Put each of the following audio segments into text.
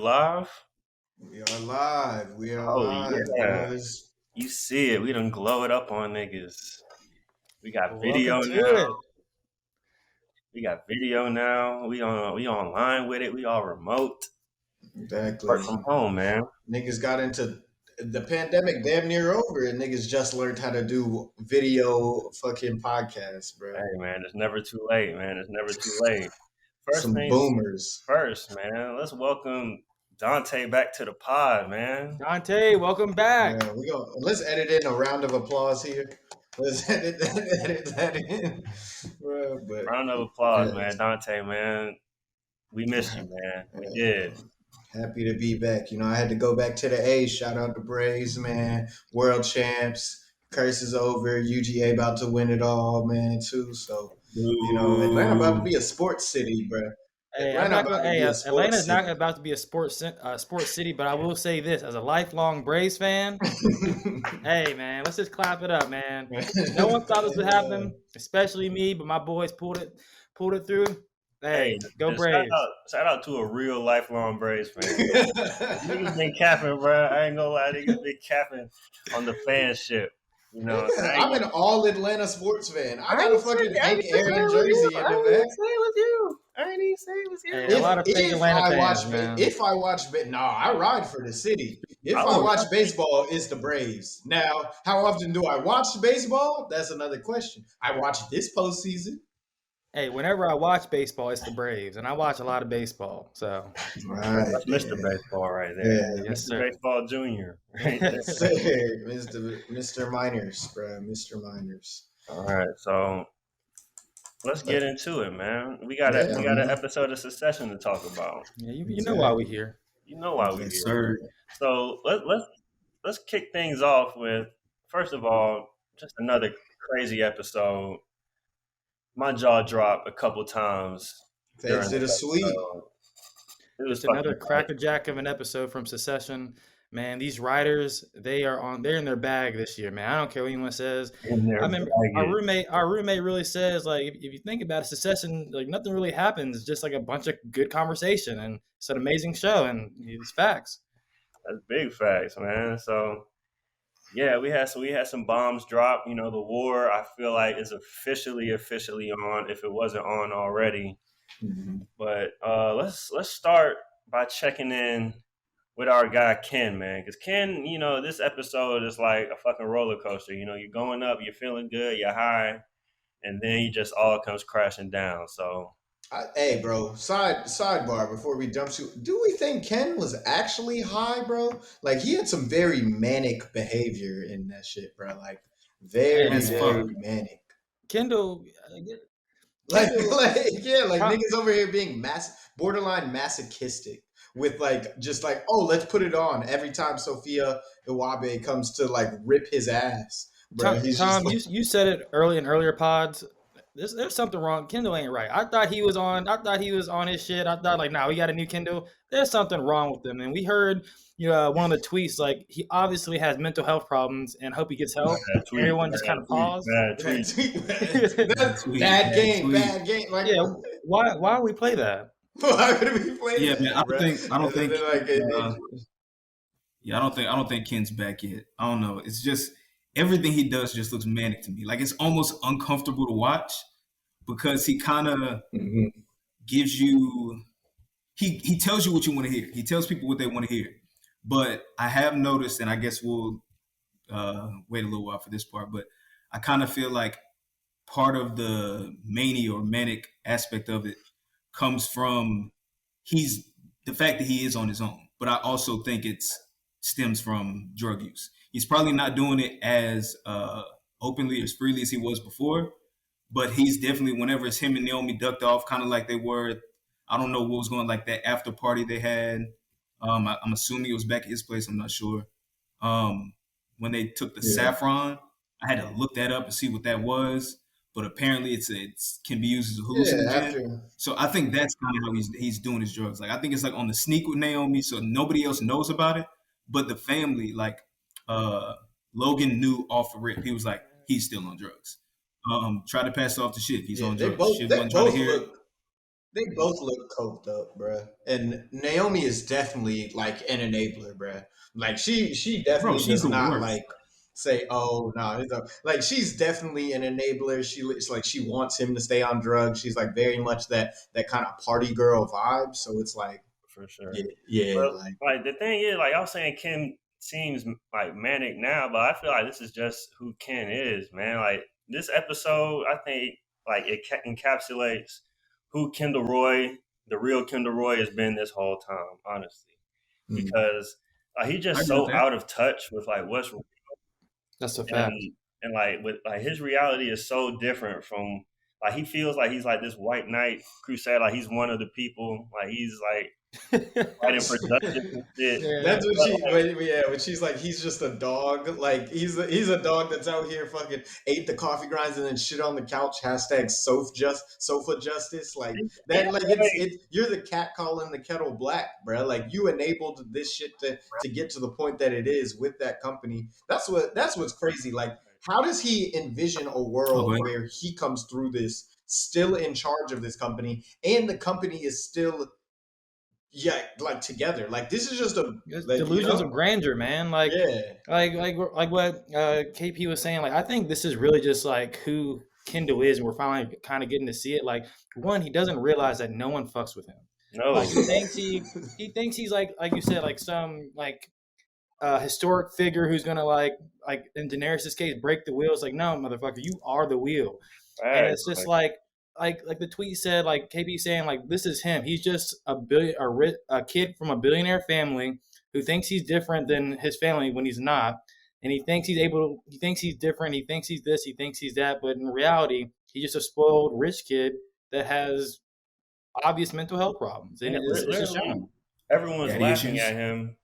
live? We are live. We are Oh live, yeah. boys. You see it. We done glow it up on niggas. We got Welcome video to now. it. We got video now. We online with it. We all remote. Exactly. Work from home, man. Niggas got into the pandemic damn near over, and niggas just learned how to do video fucking podcasts, bro. Hey man, it's never too late, man. It's never too late. First Some things boomers. first, man. Let's welcome Dante back to the pod, man. Dante, welcome back. Yeah, let's edit in a round of applause here. Let's edit that in, bro. But Round of applause, yeah. man. Dante, man. We missed you, man. We did. Happy to be back. You know, I had to go back to the A. Shout out to Braves, man. World champs. Curse is over. UGA about to win it all, man, too. So, you know, Atlanta about to be a sports city, bro. Hey, Atlanta I'm not about gonna. to Hey, be a sports Atlanta's city. not about to be a sports city, but I will say this: as a lifelong Braves fan, hey man, let's just clap it up, man. No one thought this would happen, especially me, but my boys pulled it through. Hey, go Braves! Shout out to a real lifelong Braves fan. Niggas been capping, bro. I ain't gonna lie, niggas been capping on the fanship. You know, I'm an all Atlanta sports fan. I got ain't a fucking say- I Hank ain't say it Aaron was jersey you. in I the ain't back. say it was you. I ain't even say it was you. Hey, a lot of fake Atlanta fans, man. If I watch, I ride for the city. If I I would- watch baseball, it's the Braves. Now, how often do I watch baseball? That's another question. I watch this postseason. Hey, whenever I watch baseball, it's the Braves, and I watch a lot of baseball. So, Right, That's Mr. Baseball right there. Yeah, yes, Mr. sir. Baseball Junior. Right there. Mr. Miners, bro. Mr. Miners. All right, so let's get into it, man. We got an episode of Succession to talk about. Yeah, you know why we here. You know why we Yes, here. sir. So let's kick things off with, first of all, just another crazy episode. My jaw dropped a couple times. Thanks to the sweet. It was Just another crackerjack of an episode from Succession. Man, these writers, they're in their bag this year, man. I don't care what anyone says. I remember our roommate really says, like, if you think about it, Succession, like, nothing really happens. It's just like a bunch of good conversation, and it's an amazing show, and it's facts. That's big facts, man. So yeah, we had some bombs drop. You know, the war, I feel like, is officially on, if it wasn't on already. Mm-hmm. But let's start by checking in with our guy Ken, man, because Ken, you know, this episode is like a fucking roller coaster. You know, you're going up, you're feeling good, you're high, and then he just all comes crashing down. So, hey, bro, sidebar before we jump to, do we think Ken was actually high, bro? Like, he had some very manic behavior in that shit, bro. Like, very manic. Kendall, like niggas over here being borderline masochistic with, like, just like, oh, let's put it on every time Sophia Iwabe comes to, like, rip his ass, bro. Tom, you said it earlier pods. There's something wrong. Kendall ain't right. I thought he was on his shit. I thought, like, nah, we got a new Kendall. There's something wrong with him. And we heard, you know, one of the tweets, like, he obviously has mental health problems and hope he gets help. Everyone just kind of paused. Bad game. Like, yeah, why would we play that? Why would we play that? Man, I don't think Ken's back yet. I don't know. It's just everything he does just looks manic to me. Like, it's almost uncomfortable to watch because he kind of gives you. He tells you what you want to hear. He tells people what they want to hear. But I have noticed, and I guess we'll wait a little while for this part, but I kind of feel like part of the mania or manic aspect of it comes from the fact that he is on his own. But I also think it stems from drug use. He's probably not doing it as openly, as freely as he was before, but he's definitely, whenever it's him and Naomi ducked off, kind of like they were, I don't know what was going, like that after party they had. I'm assuming it was back at his place. I'm not sure. When they took the saffron, I had to look that up and see what that was. But apparently it can be used as a hallucinogen. So I think that's kind of how he's doing his drugs. Like, I think it's like on the sneak with Naomi, so nobody else knows about it. But the family, like Logan knew off the rip. He was like, he's still on drugs. Tried to pass it off to Shiv. He's on drugs. Shiv wasn't trying to hear it. They both look coked up, bruh. And Naomi is definitely like an enabler, bruh. Like she Bro, definitely she's does the not worst. like say, "Oh no," like she's definitely an enabler. It's like she wants him to stay on drugs. She's like very much that kind of party girl vibe. So it's like, for sure. yeah, yeah, But like the thing is, like I was saying, Ken seems like manic now, but I feel like this is just who Ken is, man. Like this episode, I think like it encapsulates who Kendall Roy, the real Kendall Roy, has been this whole time, honestly, mm, because he's I just agree with so that. out of touch with like what's That's a fact. and like with like his reality is so different from like he feels like he's like this white knight crusader, like he's one of the people, like he's like fighting for justice and shit. Yeah. that's what But she. like, But yeah, when she's like, he's just a dog. Like he's a dog that's out here fucking ate the coffee grinds and then shit on the couch. Hashtag sofa justice. Like yeah, that. Like right. it's you're the cat calling the kettle black, bro. Like you enabled this shit to get to the point that it is with that company. That's what's crazy. Like how does he envision a Oh, go world ahead. where he comes through this still in charge of this company and the company is still like together. Like this is just a It's like delusions of grandeur, man. yeah. Like what KP was saying. Like I think this is really just like who Kendall is, and we're finally kind of getting to see it. Like one, he doesn't realize that no one fucks with him. No, Like he thinks he's like you said, like some like historic figure who's gonna like in Daenerys' case break the wheel. It's like no, motherfucker, you are the wheel. And facts. it's just like the tweet said, like KB saying, like this is him. He's just a kid from a billionaire family who thinks he's different than his family when he's not, and he thinks he thinks he's different. He thinks he's this. He thinks he's that. But in reality, he's just a spoiled rich kid that has obvious mental health problems, and Yeah, it's just literally showing. everyone's Daddy laughing issues. at him.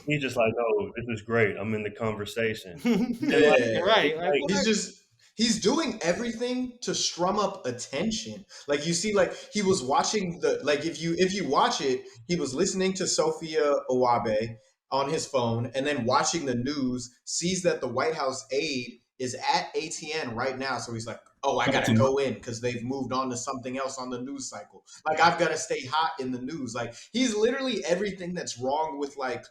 He's just like, "Oh, this is great. I'm in the conversation." And like, Yeah. Right? Like like what? He's doing everything to strum up attention. Like you see, like he was watching the like if you watch it, he was listening to Sophia Owabe on his phone and then watching the news, sees that the White House aide is at ATN right now. So he's like, oh, I Talk gotta to me. go in because they've moved on to something else on the news cycle. Like I've got to stay hot in the news. Like he's literally everything that's wrong with like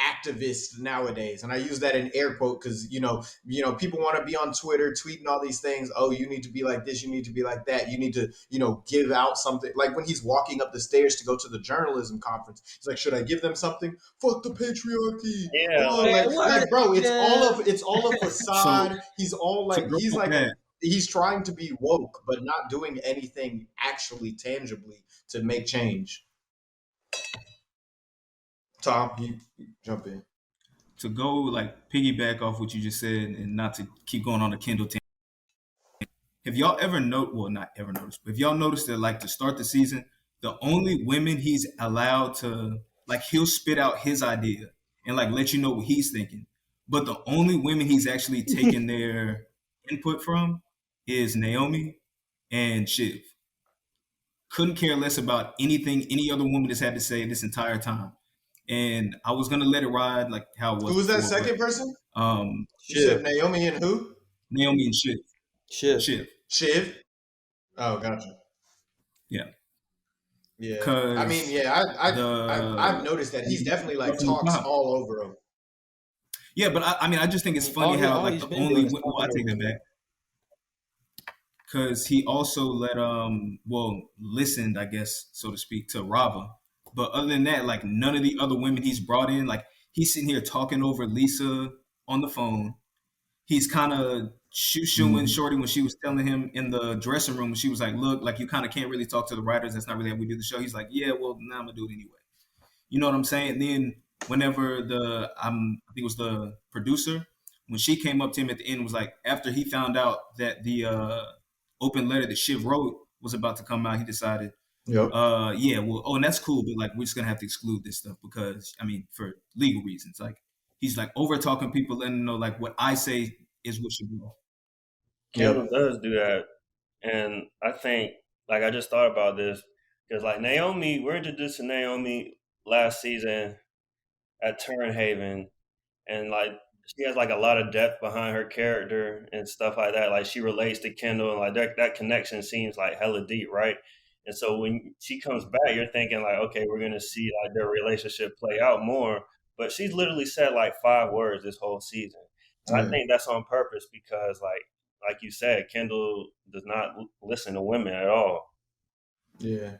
activists nowadays, and I use that in air quote because people want to be on Twitter tweeting all these things. Oh, you need to be like this, you need to be like that, you need to give out something. Like when he's walking up the stairs to go to the journalism conference, he's like, should I give them something? Fuck the patriarchy. yeah, Oh, like Man, like what? bro, Yeah. it's all a So facade. He's all to like go he's off like that, he's trying to be woke but not doing anything actually tangibly to make change. Tom, you jump in. to go like piggyback off what you just said, and not to keep going on the Kindle team. Have y'all ever well, not ever noticed, but if y'all noticed that like to start the season, the only women he's allowed to like he'll spit out his idea and like let you know what he's thinking, but the only women he's actually taking their input from is Naomi and Shiv. Couldn't care less about anything any other woman has had to say this entire time. And I was gonna let it ride like how it Who was was that before, but second person? You said Shiv. Naomi and who? Naomi and Shiv. Shiv. Shiv. Shiv. Oh, gotcha. Yeah. Yeah, I mean, Because yeah, I've the noticed that he's definitely like stuff from the talks top. all over him. Yeah, but I mean, I just think it's funny how All like he's the been only doing is well, talking I take over that him. back because he also let listened, I guess, so to speak, to Rava. But other than that, like none of the other women he's brought in, like he's sitting here talking over Lisa on the phone. He's kind of shooing Mhm. Shorty when she was telling him in the dressing room when she was like, "Look, like you kind of can't really talk to the writers. That's not really how we do the show." He's like, "Yeah, well, now I'm gonna do it anyway." You know what I'm saying? And then whenever I think it was the producer, when she came up to him at the end, was like after he found out that the open letter that Shiv wrote was about to come out, he decided, Yep. yeah, well, oh, and that's cool, but like we're just gonna have to exclude this stuff because I mean, for legal reasons. Like he's like over talking people, letting them know like what I say is what should go. Kendall Yep. does do that, and I think like I just thought about this because like Naomi, we're introduced to Naomi last season at Turnhaven, and like she has like a lot of depth behind her character and stuff like that. Like she relates to Kendall, and like that connection seems like hella deep, right? And so when she comes back, you're thinking like, okay, we're gonna see like their relationship play out more. But she's literally said like 5 words this whole season, and I think that's on purpose because like you said, Kendall does not listen to women at all. Yeah.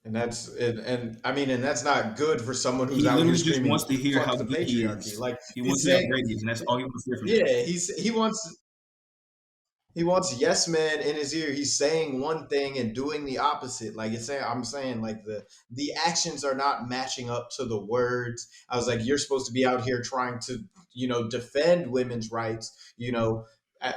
And that's and I mean, and that's not good for someone who's He out here literally just screaming wants to hear "fuck how the good he patriarchy." is. Like He he's wants to hear how saying, great he is, and that's all he wants to hear from them. yeah, he wants yes man in his ear. He's saying one thing and doing the opposite. Like I'm saying like the actions are not matching up to the words. I was like, you're supposed to be out here trying to, defend women's rights,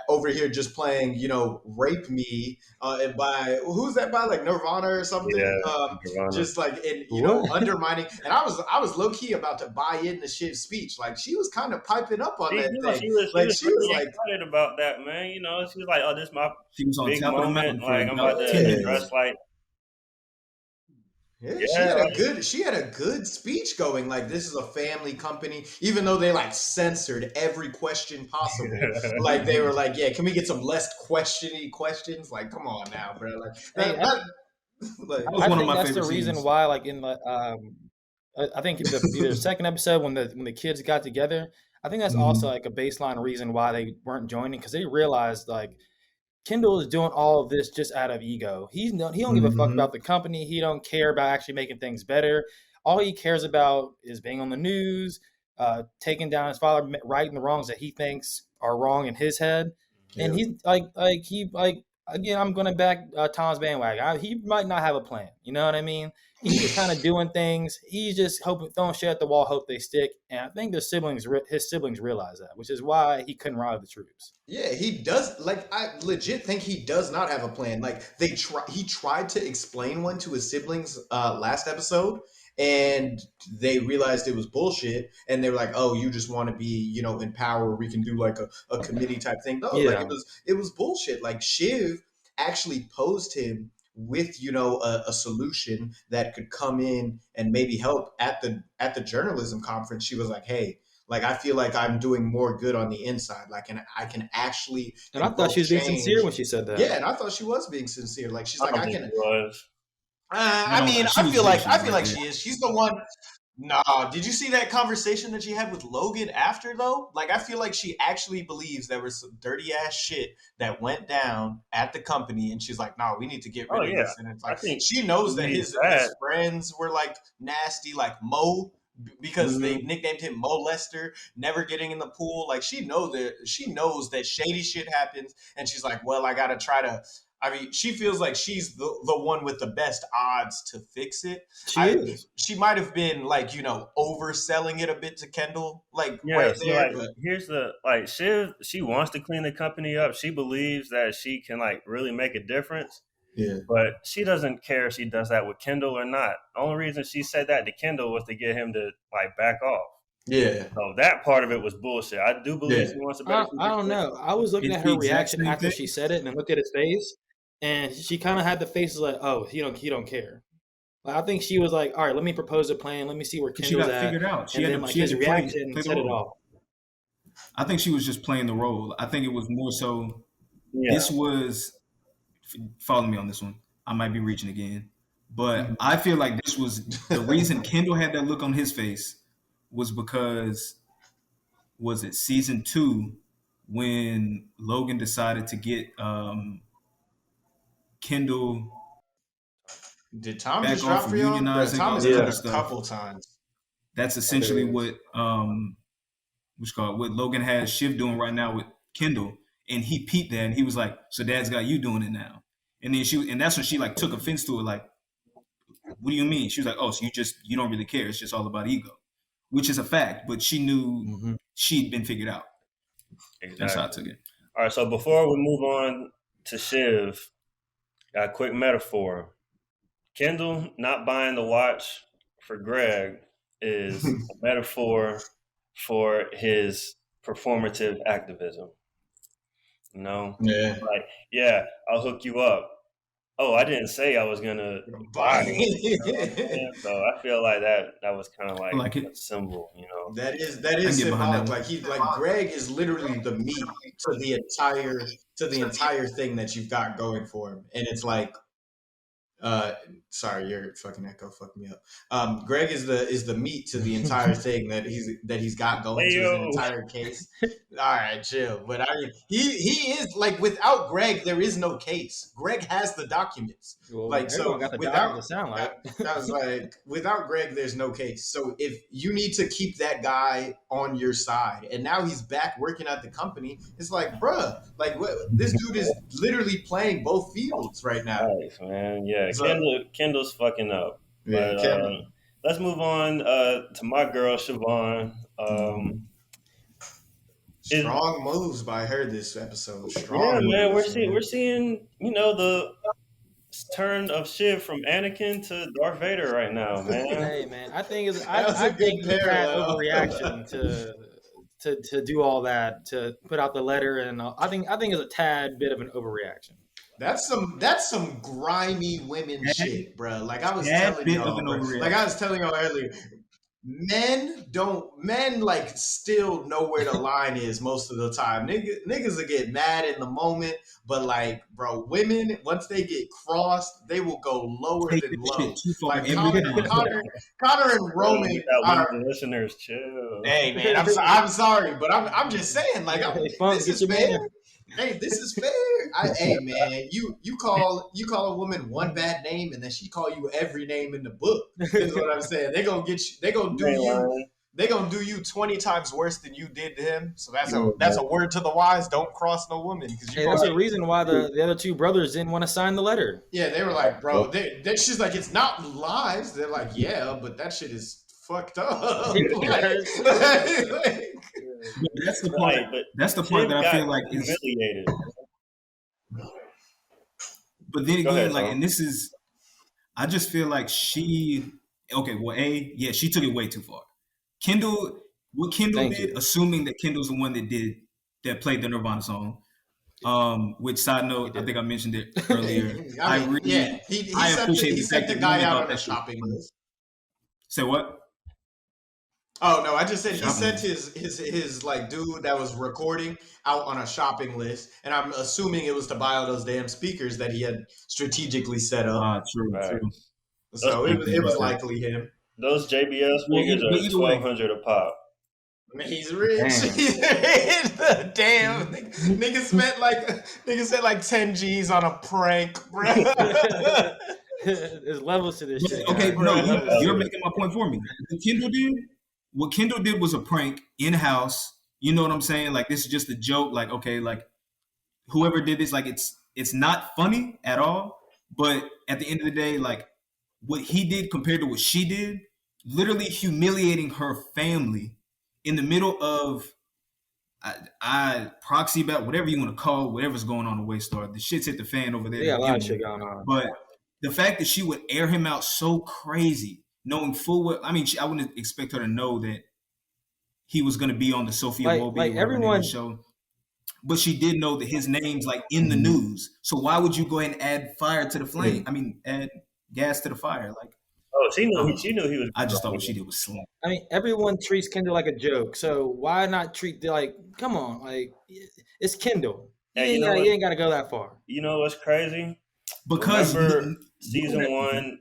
over here just playing, rape me, and by who's that by, like Nirvana or something, Yeah, Nirvana. just like in What? undermining. And I was low key about to buy into Shiv's speech. Like she was kind of piping up on that thing. She Like was she was really like, excited about that, man. You know, she was like, "Oh, this is my He was on big top of the moment. mountain for Like I'm about about to 10 yeah. address minutes. like, Yeah, yeah, like, she had a good speech going. Like this is a family company, even though they like censored every question possible. Like they were like, yeah, can we get some less questiony questions? Like, come on now, bro. Like Hey, like That was I one of think my that's the favorite reason scenes. why, like in the, I think either the second episode when the kids got together, I think that's also like a baseline reason why they weren't joining because they realized like Kendall is doing all of this just out of ego. He don't give a fuck about the company. He don't care about actually making things better. All he cares about is being on the news, taking down his father, righting the wrongs that he thinks are wrong in his head. And yeah. he's like again, I'm going to back Tom's bandwagon. He might not have a plan. You know what I mean? He's just kind of doing things. He's just hoping, throwing shit at the wall, hope they stick. And I think his siblings realize that, which is why he couldn't ride the troops. Yeah, he does. Like, I legit think he does not have a plan. Like, he tried to explain one to his siblings last episode, and they realized it was bullshit. And they were like, "Oh, you just want to be, in power. We can do like a committee type thing." No, like Yeah. it was bullshit. Like Shiv actually posed him with, a solution that could come in and maybe help at the journalism conference. She was like, "Hey, like I feel like I'm doing more good on the inside. Like, and I can actually And I thought she invoke was being sincere change." when she said that. Yeah, and I thought she was being sincere. Like she's I like, don't I think can. it was. I mean, She was I bullshit feel right like there. she is. She's the one. Nah, did you see that conversation that she had with Logan after though? Like, I feel like she actually believes there was some dirty ass shit that went down at the company, and she's like, "No, we need to get Oh rid of yeah, this." And it's I like think she she knows that believes his that. friends were like nasty, like Mo, because they Mm-hmm. nicknamed him Mo Lester, never getting in the pool. Like she knows that shady shit happens, and she's like, "Well, I gotta try to." I mean, she feels like she's the one with the best odds to fix it. She is. She might have been like, overselling it a bit to Kendall, like Yeah, right see, there, like but here's the like Shiv. She wants to clean the company up. She believes that she can like really make a difference, yeah, but she doesn't care if she does that with Kendall or not. The only reason she said that to Kendall was to get him to like back off. yeah, So that part of it was bullshit. I do believe yeah, she wants a better I future don't for him. know. I was looking It's at the her exact reaction same after thing. she said it and looked at his face, and she kind of had the face like, "Oh, he don't care." Like, I think she was like, "All right, let me propose a plan. Let me see where Because she Kendall's got at," figured out. and then like She had his to play reaction the said it role. all. I think she was just playing the role. I think it was more so. Yeah, This was, follow me on this one. I might be reaching again, but I feel like this was the reason Kendall had that look on his face was because, was it season 2 when Logan decided to get Kendall Did Tom back just off drop of for y'all? Bro, unionizing Tom all has that Yeah. cut other a stuff. couple times. That's Oh, there essentially he is. what Logan has Shiv doing right now with Kendall, and he peeped that and he was like, "So Dad's got you doing it now." And then that's when she like took offense to it, like, "What do you mean?" She was like, "Oh, so you don't really care? It's just all about ego," which is a fact, but she knew she'd been figured out. That's how I exactly. took it. All right, so before we move on to Shiv, got a quick metaphor. Kendall not buying the watch for Greg is a metaphor for his performative activism. You know, Yeah. like, yeah, I'll hook you up. Oh, I didn't say I was gonna buy it. You know what I'm saying? So I feel like that was kind of I like like a it. symbol, you know. That is I can get behind that symbolic. one. Like Greg is literally the meat to the entire thing that you've got going for him. And it's like Sorry, your fucking echo fucked me up. Greg is the meat to the entire thing that he's got going Hey to his yo, entire case. All right, chill. But I mean, he is like, without Greg, there is no case. Greg has the documents. Well, Like, everyone so got the without, documents. Sound like. I was like, without Greg, there's no case. So if you need to keep that guy on your side, and now he's back working at the company, it's like, bruh, like what, this dude is literally playing both fields right now. nice man. Yeah, So Kendall's fucking up. yeah, But Kendall. let's move on to my girl Siobhan. Is Strong moves by her this episode. Yeah, Strong man, moves. we're seeing the turn of Shiv from Anakin to Darth Vader right now, man. Hey man, I think That was I a good think he had parallel. overreaction to do all that, to put out the letter, and I think it's a tad bit of an overreaction. That's some grimy women shit, bro. Like I was That telling bit of y'all, an bro. overreaction. Like I was telling y'all earlier, men like still know where the line is most of the time. Niggas will get mad in the moment, but like, bro, women, once they get crossed, they will go lower Take than this shit low. too far Like every time. Connor and Roman We got are. women listeners, chill. Hey man, I'm sorry, but I'm just saying, like, Hey, Funk, this get is your fair. man. Hey, this is fair. Hey man, you call a woman one bad name and then she call you every name in the book. Is what I'm saying. They gonna get you. They gonna do you. They gonna do you 20 times worse than you did to him. So that's a word to the wise. Don't cross no woman, because Hey, that's the reason why the other two brothers didn't want to sign the letter. Yeah, they were like, bro. She's like, it's not lies. They're like, yeah, but that shit is fucked up. That's the part. Right, but that's the part Shiv that I got feel like is. humiliated. But then Go again, ahead, like, Tom. and this is, I just feel like she. Okay, well, she took it way too far. What Kendall Thank did, you. assuming that Kendall's the one that played the Nirvana song. Which, side note, I think I mentioned it earlier. I mean, he sent the guy out on a shopping list. Say what? Oh no, I just said he Shopping sent his like dude that was recording out on a shopping list, and I'm assuming it was to buy all those damn speakers that he had strategically set up. True. Right. So it was likely him. Those JBL speakers Well, are $1,200 a pop. He's rich. Damn. Nigga spent like 10 G's on a prank, bro. There's levels to this shit. Okay, guys. no, you're making my point for me. What Kendall did was a prank in house. You know what I'm saying? Like, this is just a joke. Like, okay, like, whoever did this, like, it's not funny at all. But at the end of the day, like, what he did compared to what she did, literally humiliating her family in the middle of I proxy about whatever you want to call whatever's going on in Waystar. The shit's hit the fan over there. They got a lot of shit going on. But the fact that she would air him out so crazy, knowing full well, I mean, I wouldn't expect her to know that he was going to be on the Sophia Moby everyone show. But she did know that his name's like in the news. So why would you go ahead and add fire to the flame? I mean, add gas to the fire. Like, she knew he was. I just thought what she did was slim. I mean, everyone treats Kendall like a joke. So why not treat come on, like, it's Kendall. You ain't got to go that far. You know what's crazy? Because remember season 1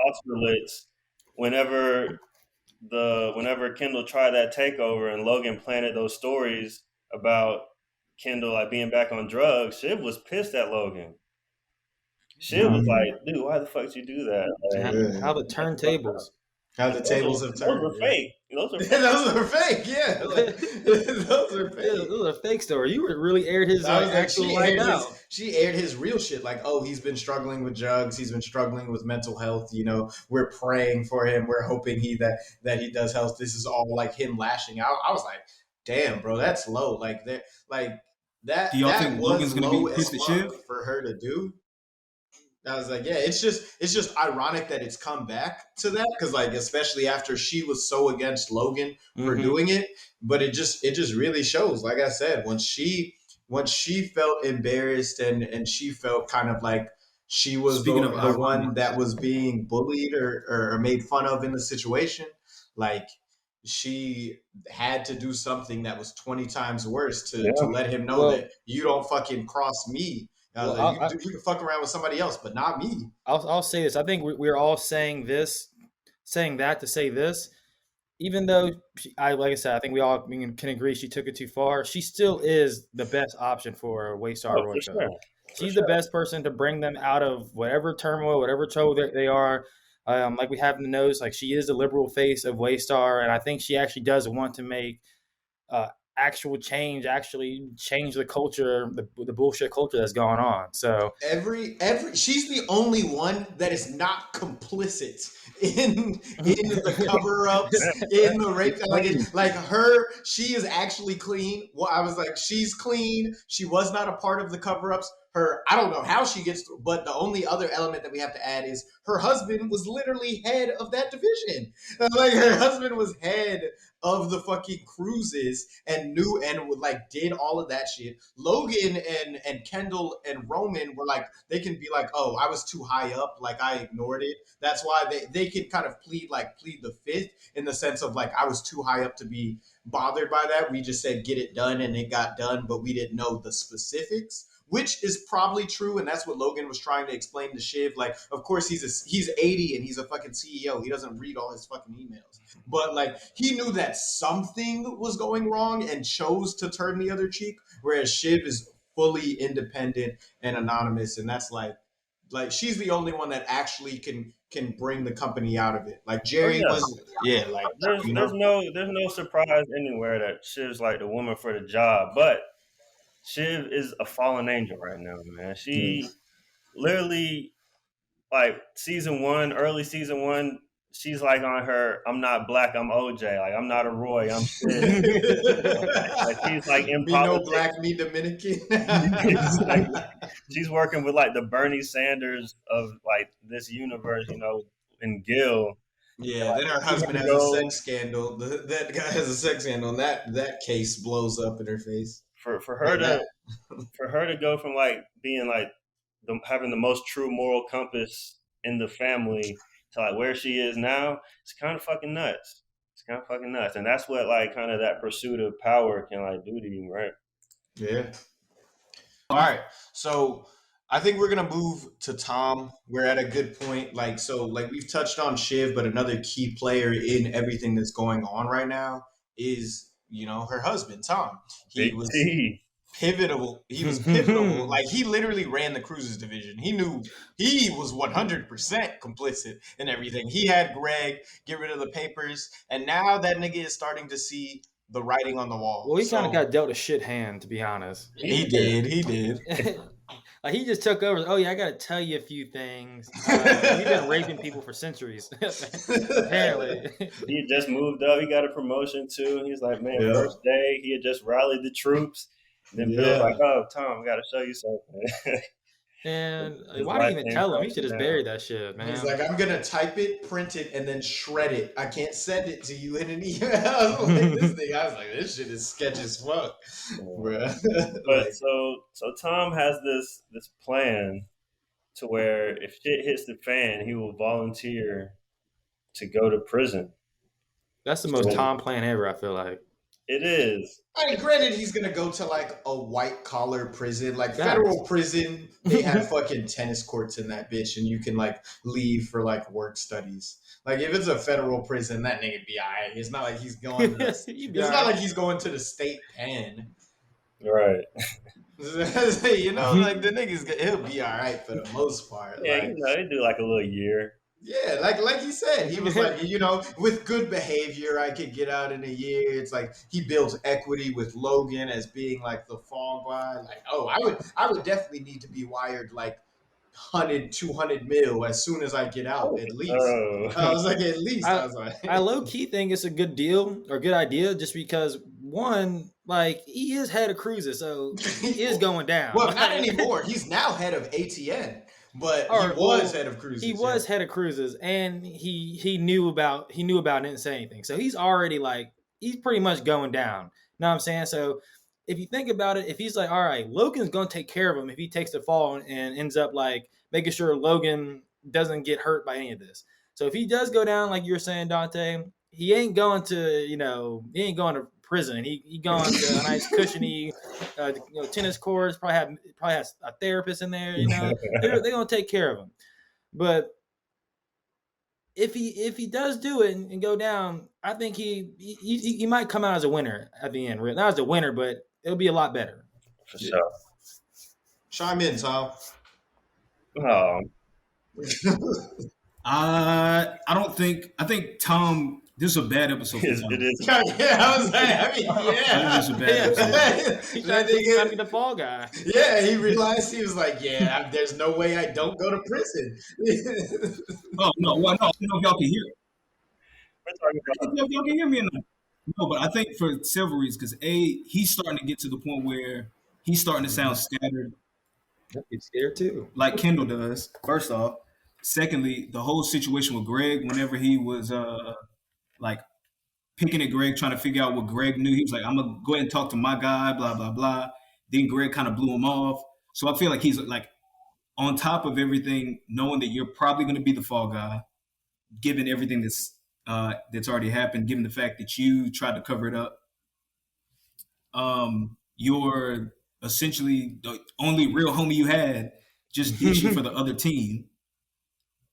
Austerlitz, whenever Kendall tried that takeover and Logan planted those stories about Kendall like being back on drugs, Shiv was pissed at Logan. Shiv was like, dude, why the fuck did you do that? Like, how the turntables. How the tables have turned. Those are fake. Those are fake. Yeah, those are fake. Those are fake stories. You really aired his actual life out. She aired his real shit. Like, oh, he's been struggling with drugs. He's been struggling with mental health. You know, we're praying for him. We're hoping that he does health. This is all like him lashing out. I was like, damn, bro, that's low. Like that. Do y'all think Logan's gonna be pissed at Shiv for her to do? I was like, yeah, it's just ironic that it's come back to that, because like, especially after she was so against Logan for doing it, but it just really shows, like I said, once she felt embarrassed and she felt kind of like she was the one that was being bullied or made fun of in the situation, like she had to do something that was 20 times worse to let him know that you don't fucking cross me. I was like, you can fuck around with somebody else, but not me. I'll say this. I think we're all saying that to say this. Even though like I said, I think we all can agree she took it too far. She still is the best option for Waystar Oh, Royco. for She's sure. the best person to bring them out of whatever turmoil, whatever trouble they are. Like we have in the notes, like she is the liberal face of Waystar, and I think she actually does want to make actual change, actually change the culture, the bullshit culture that's going on. So she's the only one that is not complicit in the cover-ups, in the rape. Like her, she is actually clean. Well, I was like, she's clean. She was not a part of the cover-ups. I don't know how she gets through, but the only other element that we have to add is her husband was literally head of that division. Like her husband was head of the fucking cruises and knew and like did all of that shit. Logan and Kendall and Roman were like, they can be like, oh, I was too high up, like I ignored it. That's why they can kind of plead the fifth in the sense of like, I was too high up to be bothered by that. We just said get it done and it got done, but we didn't know the specifics, which is probably true, and that's what Logan was trying to explain to Shiv. Like, of course, he's 80 and he's a fucking CEO. He doesn't read all his fucking emails, but like he knew that something was going wrong and chose to turn the other cheek. Whereas Shiv is fully independent and anonymous, and that's like she's the only one that actually can bring the company out of it. Like Jerry was, like there's no surprise anywhere that Shiv's like the woman for the job, but Shiv is a fallen angel right now, man. She literally, like early season one, she's like on her, I'm not black, I'm OJ. Like, I'm not a Roy, I'm Shiv. Like, she's like in me politics. No black, me Dominican. Exactly. She's working with like the Bernie Sanders of like this universe, in Gil. Yeah, then her husband has a sex scandal. That guy has a sex scandal, and that case blows up in her face. For her to go from like being like having the most true moral compass in the family to like where she is now, it's kind of fucking nuts. And that's what like kind of that pursuit of power can like do to you, right? Yeah. All right, so I think we're gonna move to Tom. We're at a good point. Like we've touched on Shiv, but another key player in everything that's going on right now is her husband Tom. He was pivotal. Like he literally ran the cruises division. He knew he was 100% complicit in everything. He had Greg get rid of the papers, and now that nigga is starting to see the writing on the wall. Well, he kind of got dealt a shit hand, to be honest. He did. Like he just took over. Oh yeah, I got to tell you a few things. You've been raping people for centuries, apparently. He had just moved up. He got a promotion too. He's like, man, first day he had just rallied the troops. Then Bill's like, oh, Tom, I got to show you something. And why didn't you even tell him? He should just buried that shit, man. He's like, I'm gonna type it, print it, and then shred it. I can't send it to you in an email. I was like, this shit is sketch as fuck, bro. But so Tom has this plan to where if shit hits the fan, he will volunteer to go to prison. That's the most Tom plan ever, I feel like. It is. I mean, granted, he's gonna go to like a white collar prison, like federal prison. They have fucking tennis courts in that bitch, and you can like leave for like work studies. Like if it's a federal prison, that nigga be alright. It's not like he's going. Not like he's going to the state pen. Right. Like the niggas, he'll be alright for the most part. Yeah, they do like a little year. Yeah, like he said, he was like, with good behavior, I could get out in a year. It's like he builds equity with Logan as being like the fall guy. Like, oh, I would definitely need to be wired like 100, 200 mil as soon as I get out, at least. I was like, at least. I low key think it's a good deal or good idea, just because one, like he is head of cruises, so he is going down. Well, not anymore. He's now head of ATN. But he was head of cruises. He was head of cruises, and he knew about it and didn't say anything. So he's already like he's pretty much going down. You know what I'm saying? So if you think about it, if he's like, all right, Logan's gonna take care of him if he takes the fall and ends up like making sure Logan doesn't get hurt by any of this. So if he does go down, like you were saying, Dante, he ain't going to prison, and he gone to a nice cushiony, tennis courts. Probably has a therapist in there. They're gonna take care of him. But if he does do it and go down, I think he might come out as a winner at the end. Not as a winner, but it'll be a lot better. For sure. Chime in, Tom. Oh. I don't think. I think Tom. This is a bad episode. It is. Yeah, I was like, I mean, yeah. This is a bad episode. He's trying to be the fall guy. Yeah, he realized he was like, yeah, there's no way I don't go to prison. Oh no! Well, no, I don't know if y'all can hear it. We're talking about. Y'all can hear me or not? No, but I think for several reasons. Because he's starting to get to the point where he's starting to sound scattered, He's scared too, like Kendall does. First off, secondly, the whole situation with Greg, whenever he was like picking at Greg, trying to figure out what Greg knew, he was like, "I'm gonna go ahead and talk to my guy," blah blah blah. Then Greg kind of blew him off. So I feel like he's like on top of everything, knowing that you're probably going to be the fall guy, given everything that's already happened, given the fact that you tried to cover it up. You're essentially the only real homie you had just ditched you for the other team.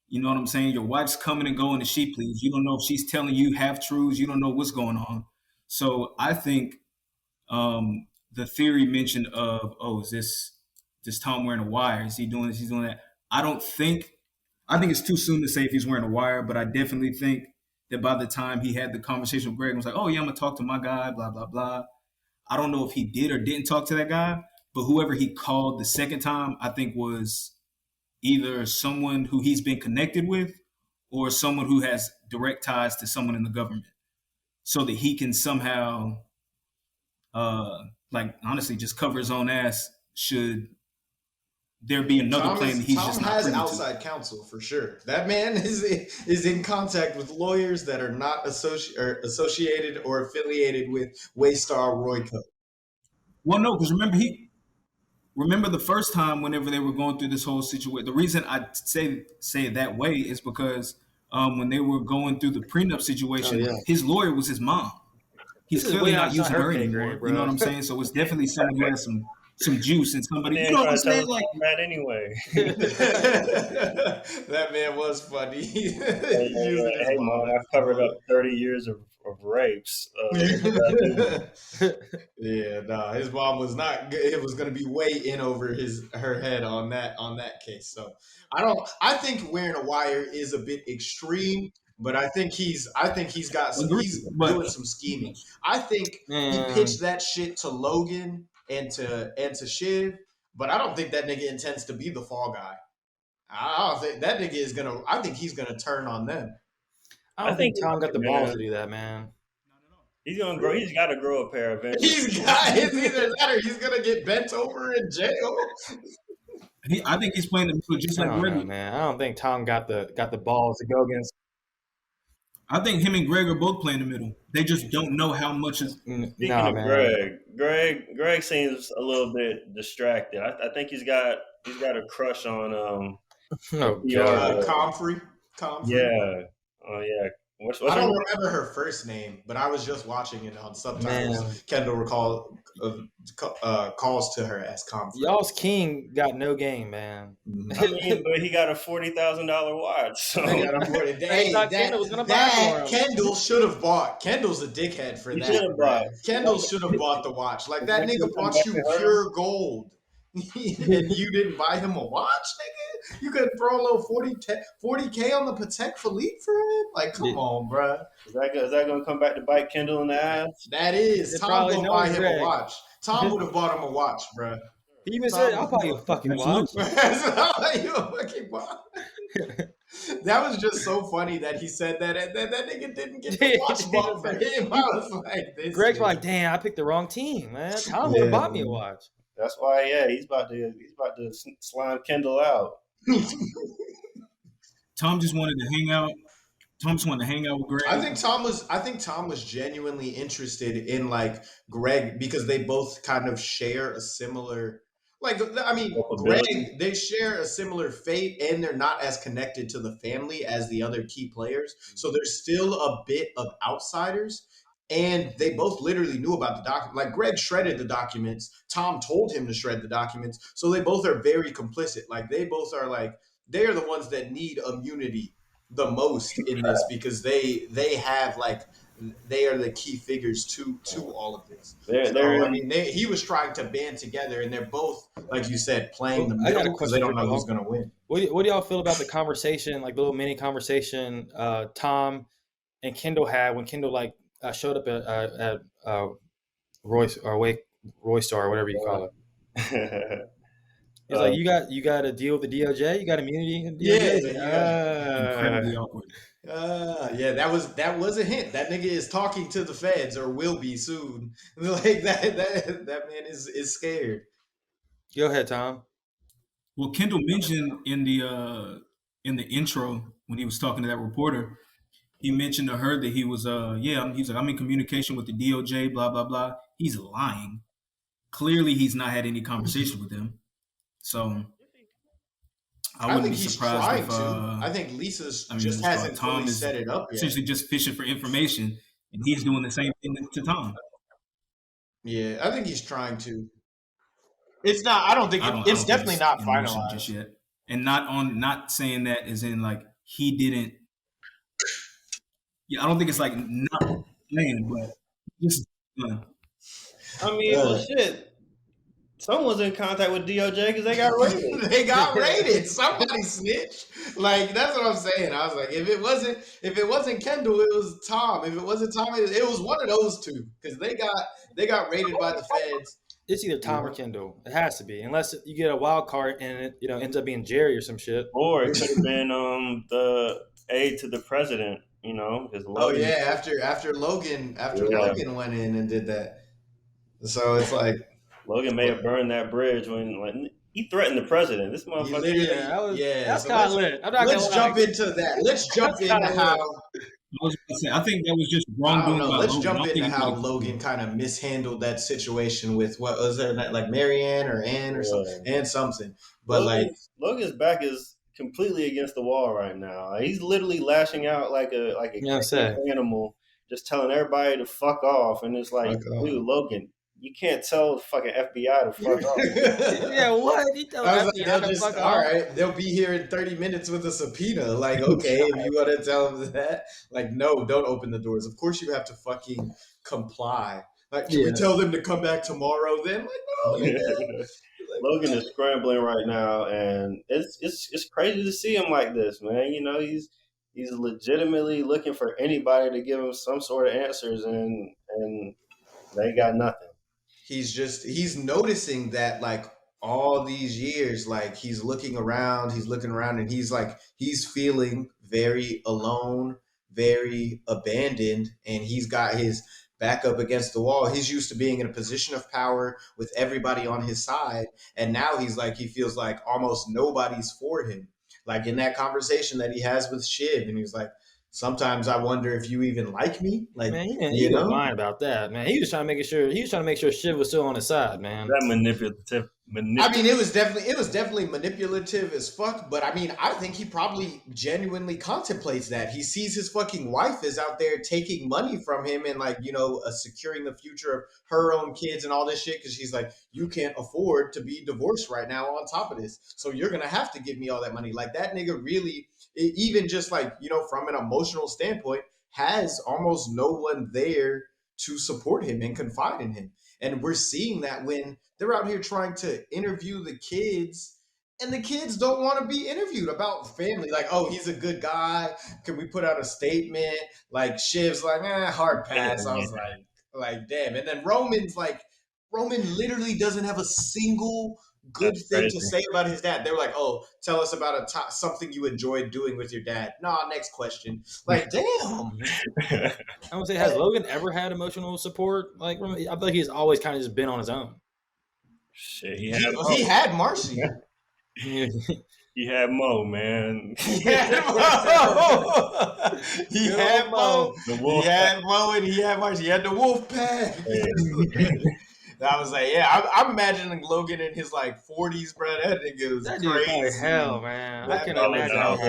You know what I'm saying? Your wife's coming and going as she please. You don't know if she's telling you half truths. You don't know what's going on. So I think the theory mentioned of, is this Tom wearing a wire? Is he doing this? He's doing that. I think it's too soon to say if he's wearing a wire, but I definitely think that by the time he had the conversation with Greg, and was like, oh yeah, I'm gonna talk to my guy, blah, blah, blah. I don't know if he did or didn't talk to that guy, but whoever he called the second time, I think was either someone who he's been connected with or someone who has direct ties to someone in the government, so that he can somehow, honestly, just cover his own ass should there be another claim that he's just not privy to. Tom has outside counsel for sure. That man is in contact with lawyers that are not associated or affiliated with Waystar Royco. Well, no, because remember the first time whenever they were going through this whole situation. The reason I say it that way is because when they were going through the prenup situation, his lawyer was his mom. He's clearly not using her anymore. You know what I'm saying? So it's definitely someone who has some juice and somebody. You know what I'm saying? Like that anyway. That man was funny. Hey, mom, I've covered up 30 years of rapes. Yeah, nah, his mom was not. It was going to be way in over her head on that case. So I think wearing a wire is a bit extreme. But I think he's got he's doing some scheming. I think he pitched that shit to Logan and to Shiv, but I don't think that nigga intends to be the fall guy. I don't think that nigga is gonna. I think he's gonna turn on them. I don't think Tom got the balls to do that, man. He's gonna grow. He's got to grow a pair of. It's either that or he's gonna get bent over in jail. I think he's playing the just like Greg. Man, I don't think Tom got the balls to go against. I think him and Greg are both playing the middle. They just don't know how much is. Speaking of Greg seems a little bit distracted. I think he's got a crush on Comfrey. Yeah. Oh yeah. What's I don't remember her first name, but I was just watching it on subtitles. Man. Kendall calls to her as Comfrey. Y'all's king got no game, man. I mean, but he got a $40,000 watch. So. Kendall should have bought. Kendall's a dickhead for that. Kendall should have bought the watch. Like that nigga bought you pure gold. And you didn't buy him a watch, nigga? You could throw a little 40K on the Patek Philippe for him? Like, come on, bro. Is that going to come back to bite Kendall in the ass? That is. Tom going to buy him a watch. Tom would have bought him a watch, bro. He even said, I'll buy you a fucking watch. I'll buy you a fucking watch. That was just so funny that he said that, and that nigga didn't get the watch bought for him. I was like, this. Greg's like, damn, I picked the wrong team, man. Tom would have bought me a watch. That's why, he's about to slime Kendall out. Tom just wanted to hang out. Tom just wanted to hang out with Greg. I think Tom was genuinely interested in like Greg because they both kind of share a similar. Like, I mean, Greg, they share a similar fate, and they're not as connected to the family as the other key players. So there's still a bit of outsiders. And they both literally knew about the document. Like Greg shredded the documents. Tom told him to shred the documents. So they both are very complicit. Like they both are like, they are the ones that need immunity the most in this because they have like, they are the key figures to all of this. So I mean, he was trying to band together, and they're both, like you said, playing the middle because they don't know who's going to win. What do y'all feel about the conversation, like the little mini conversation Tom and Kendall had when Kendall like showed up at Royce or whatever you call it? He's like, you got to deal with the DOJ. You got immunity. Incredibly awkward. Yeah, that was a hint. That nigga is talking to the feds or will be soon. Like that man is scared. Go ahead, Tom. Well, Kendall mentioned in the intro when he was talking to that reporter, he mentioned to her that he was he's like, I'm in communication with the DOJ, blah blah blah. He's lying. Clearly, he's not had any conversation with them. So I wouldn't be surprised if I think Lisa's just hasn't fully set it up yet. Essentially just fishing for information, and he's doing the same thing to Tom. Yeah, I think he's trying to. It's not. I don't think it's definitely not finalized just yet, and not saying that as in like he didn't. Yeah, I don't think it's like not playing, but just. I mean, well, shit. Someone's in contact with DOJ because they got raided. They got raided. Somebody snitched. Like that's what I'm saying. I was like, if it wasn't Kendall, it was Tom. If it wasn't Tom, it was one of those two because they got raided by the feds. It's either Tom or Kendall. It has to be, unless you get a wild card and it ends up being Jerry or some shit. Or it could have been the aide to the president. Because Logan. Oh yeah, after Logan went in and did that. So it's like Logan may have burned that bridge when he threatened the president. This motherfucker. That's kind of lit. Let's jump into that. Let's jump into how. I think that was just wrong. Let's jump into how Logan kind of mishandled that situation with what was there, like Marianne or Ann or something, and something. But Logan's back is completely against the wall right now. He's literally lashing out like a animal, just telling everybody to fuck off. And it's like, dude, Logan, you can't tell the fucking FBI to fuck off. Yeah, what? He tells FBI to fuck off. All right, they'll be here in 30 minutes with a subpoena. Like, okay, if you want to tell them that, like, no, don't open the doors. Of course you have to fucking comply. Like, should we tell them to come back tomorrow then? Like, no. Logan is scrambling right now, and it's crazy to see him like this, man. He's legitimately looking for anybody to give him some sort of answers, and they got nothing. He's noticing that like all these years, like he's looking around, and he's feeling very alone, very abandoned, and he's got his back up against the wall. He's used to being in a position of power with everybody on his side, and now he feels like almost nobody's for him. Like in that conversation that he has with Shiv, and he's like, sometimes I wonder if you even like me. Like, man, he was lying about that, man. He was trying to make sure Shiv was still on his side, man. That manipulative. I mean, it was definitely manipulative as fuck. But I mean, I think he probably genuinely contemplates that. He sees his fucking wife is out there taking money from him and like, securing the future of her own kids and all this shit. Because she's like, you can't afford to be divorced right now. On top of this, so you're gonna have to give me all that money. Like that nigga really. Even just like, from an emotional standpoint, has almost no one there to support him and confide in him. And we're seeing that when they're out here trying to interview the kids, and the kids don't want to be interviewed about family. Like, oh, he's a good guy. Can we put out a statement? Like Shiv's like, hard pass. I was like, damn. And then Roman literally doesn't have a single good thing to say about his dad. They were like, oh, tell us about something you enjoyed doing with your dad. Nah, next question. Like, damn. I would say, has Logan ever had emotional support? Like, I feel like he's always kind of just been on his own. Shit, he had Marcy. He had Mo, man. He had Mo. He had Mo. He had Mo and he had Marcy. He had the wolf pack. I was like, yeah, I'm imagining Logan in his like 40s, bro. That nigga was That dude probably crazy. hell, man. I That can Calling imagine out,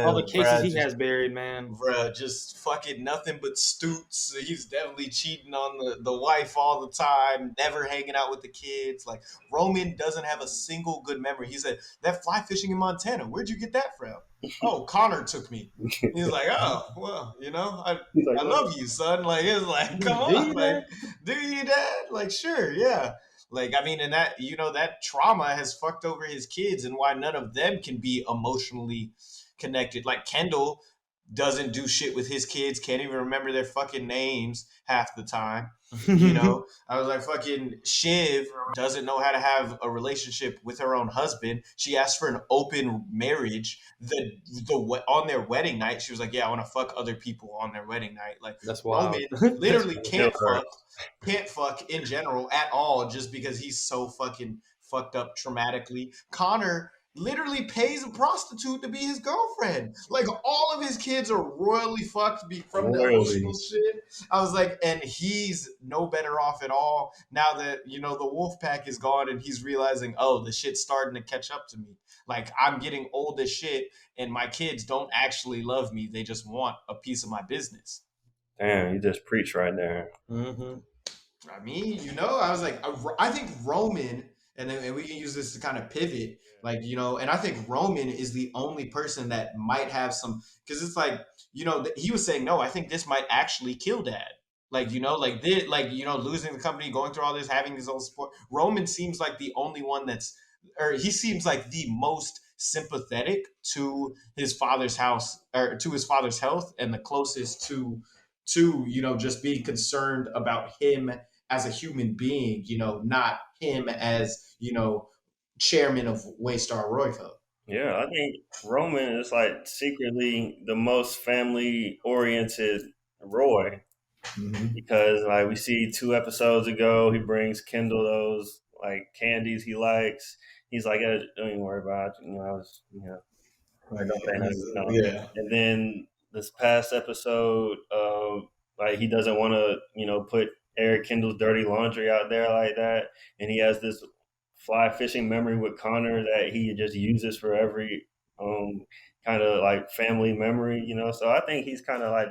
all the cases bruh, he has buried, man. bruh, just fucking nothing but stoots. He's definitely cheating on the wife all the time, never hanging out with the kids. Like, Roman doesn't have a single good memory. He said, that fly fishing in Montana, where'd you get that from? Oh, Connor took me. He's like, oh, well, He's like, I love you, son. Like, it's like, come Do on, you, like, man? do you, dad? Like, sure, yeah. Like, I mean, and that, that trauma has fucked over his kids, and why none of them can be emotionally connected. Like, Kendall doesn't do shit with his kids, can't even remember their fucking names half the time. I was like, fucking Shiv doesn't know how to have a relationship with her own husband. She asked for an open marriage. On their wedding night, she was like, yeah, I want to fuck other people on their wedding night. Like, That's wild. Roman literally Can't fuck in general at all, just because he's so fucking fucked up traumatically. Connor literally pays a prostitute to be his girlfriend. Like, all of his kids are royally fucked from the emotional shit. I was like, and he's no better off at all now that, the wolf pack is gone, and he's realizing, oh, the shit's starting to catch up to me. Like, I'm getting old as shit, and my kids don't actually love me. They just want a piece of my business. Damn, you just preach right there. Mm-hmm. I mean, I was like, I think Roman, and we can use this to kind of pivot, like, and I think Roman is the only person that might have some, because it's like, he was saying, no, I think this might actually kill dad. Like, like this, like, losing the company, going through all this, having his own support. Roman seems like the only one he seems like the most sympathetic to his father's house, or to his father's health, and the closest to just being concerned about him as a human being, not him as, chairman of Waystar Royco. Yeah, I think Roman is like secretly the most family oriented Roy. Because like we see 2 episodes ago, he brings Kendall those like candies he likes. He's like, don't even worry about it. Like, don't say nothing. Yeah. And then this past episode, like he doesn't want to, put Eric Kendall's dirty laundry out there like that, and he has this fly fishing memory with Connor that he just uses for every kind of like family memory, So I think he's kind of like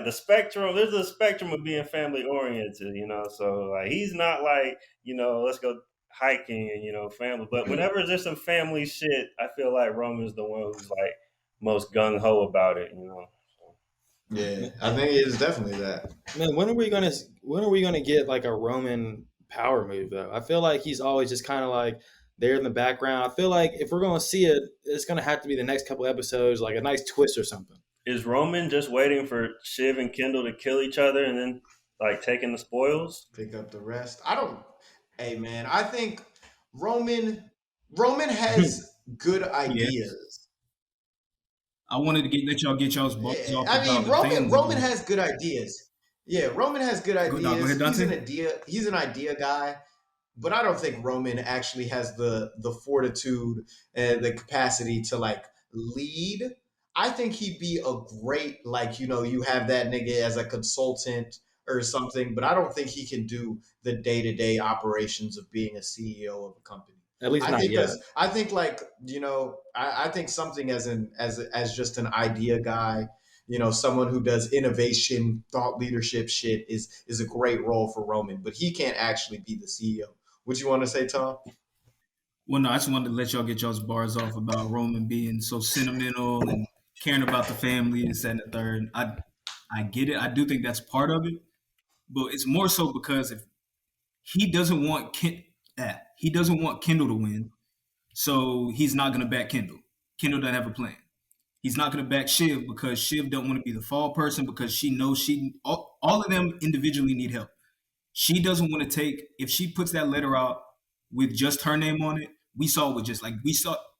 the spectrum. There's a spectrum of being family oriented, So like he's not like let's go hiking and family. But whenever there's some family shit, I feel like Roman's the one who's like most gung ho about it, Yeah, I think it is definitely that. Man, when are we gonna get like a Roman power move though? I feel like he's always just kind of like there in the background. I feel like if we're gonna see it, it's gonna have to be the next couple episodes, like a nice twist or something. Is Roman just waiting for Shiv and Kendall to kill each other and then like taking the spoils? Pick up the rest. Hey man, I think Roman has good ideas. I wanted to let y'all get y'all's balls off. I mean, Roman has good ideas. Yeah, Roman has good ideas. Go ahead, he's an idea guy, but I don't think Roman actually has the fortitude and the capacity to like lead. I think he'd be a great, like, you have that nigga as a consultant or something, but I don't think he can do the day-to-day operations of being a CEO of a company. At least not yet. I think like, I think something as just an idea guy, someone who does innovation, thought leadership shit is a great role for Roman, but he can't actually be the CEO. What you want to say, Tom? Well, no, I just wanted to let y'all get y'all's bars off about Roman being so sentimental and caring about the family and that and the third. I get it. I do think that's part of it, but it's more so because if he doesn't want Kendall to win, so he's not going to back Kendall. Kendall doesn't have a plan. He's not going to back Shiv because Shiv don't want to be the fall person because she knows all of them individually need help. She doesn't want to take, if she puts that letter out with just her name on it,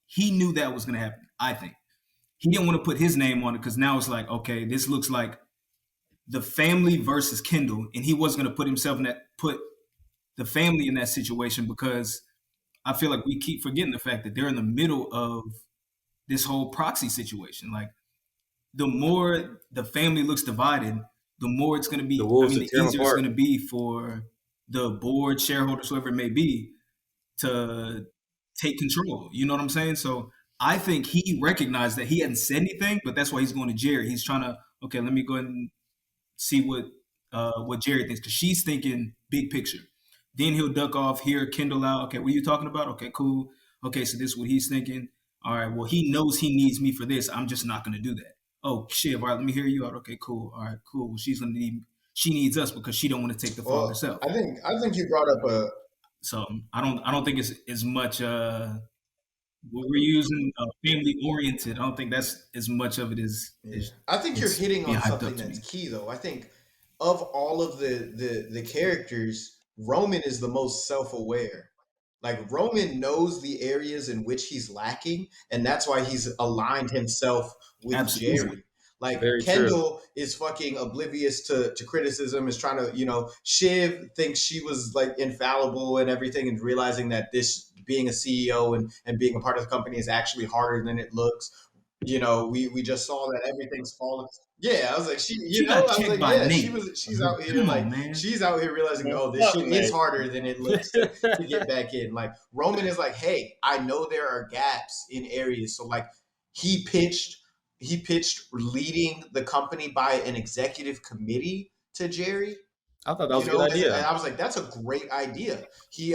he knew that was going to happen, I think. He didn't want to put his name on it because now it's like, okay, this looks like the family versus Kendall, and he wasn't going to put the family in that situation because I feel like we keep forgetting the fact that they're in the middle of this whole proxy situation. Like, the more the family looks divided, the more it's going to be, the easier it's going to be for the board, shareholders, whoever it may be, to take control. You know what I'm saying? So I think he recognized that he hadn't said anything, but that's why he's going to Jerry. He's trying to, okay, let me go ahead and see what Jerry thinks, because she's thinking big picture. Then he'll duck off, hear Kendall out. Okay, what are you talking about? Okay, cool. Okay, so this is what he's thinking. All right, well, he knows he needs me for this. I'm just not going to do that. Oh, shit. All right, let me hear you out. Okay, cool. All right, cool. Well, she needs us because she don't want to take the fall herself. I think you brought up a. So I don't think it's as much. What we're using family oriented. I don't think that's as much of it as. I think you're hitting on something that's key, though. I think of all of the characters, Roman is the most self-aware. Like, Roman knows the areas in which he's lacking, and that's why he's aligned himself with Absolutely. Jerry. Like, Very Kendall true. is fucking oblivious to criticism, is trying to, Shiv thinks she was like infallible and everything, and realizing that this being a CEO and being a part of the company is actually harder than it looks. We just saw that everything's falling. Yeah, I was like, she's out here she's out here realizing, this shit is harder than it looks to get back in. Like, Roman is like, hey, I know there are gaps in areas, so like he pitched leading the company by an executive committee to Jerry. I thought that was a good idea. And I was like, that's a great idea.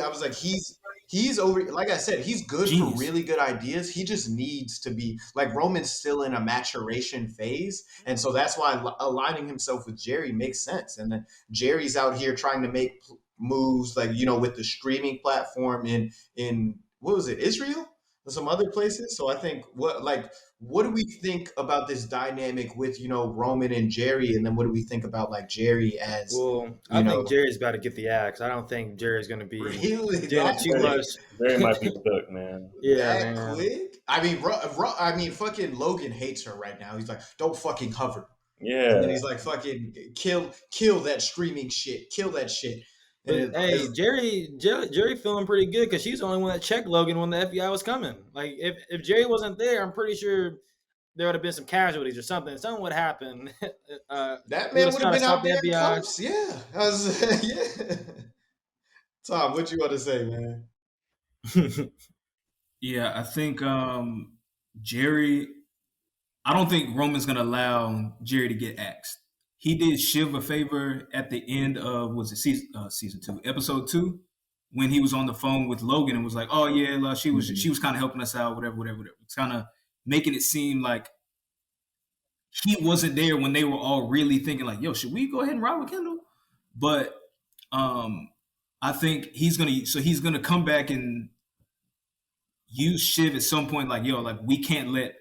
I was like, he's over. Like I said, he's good for really good ideas. He just needs to be like, Roman's still in a maturation phase, and so that's why aligning himself with Jerry makes sense. And then Jerry's out here trying to make moves, like with the streaming platform in what was it, Israel, or some other places. So I think what do we think about this dynamic with Roman and Jerry, and then what do we think about like Jerry as? Well, I think Jerry's about to get the axe. I don't think Jerry's going to be really doing too much. Jerry might be stuck, man. Yeah, that quick. I mean, fucking Logan hates her right now. He's like, don't fucking hover. Yeah, and then he's like, fucking kill that streaming shit, kill that shit. But hey, Jerry feeling pretty good because she's the only one that checked Logan when the FBI was coming. Like, if Jerry wasn't there, I'm pretty sure there would have been some casualties or something. Something would happen. That man would have been out there in cuffs. Yeah, yeah. Tom, what you want to say, man? Yeah, I think Jerry. I don't think Roman's gonna allow Jerry to get axed. He did Shiv a favor at the end of season 2, episode 2, when he was on the phone with Logan and was like, "Oh yeah, she was kind of helping us out, whatever." It's kind of making it seem like he wasn't there when they were all really thinking like, "Yo, should we go ahead and ride with Kendall?" But I think he's gonna come back and use Shiv at some point, like, "Yo, like we can't let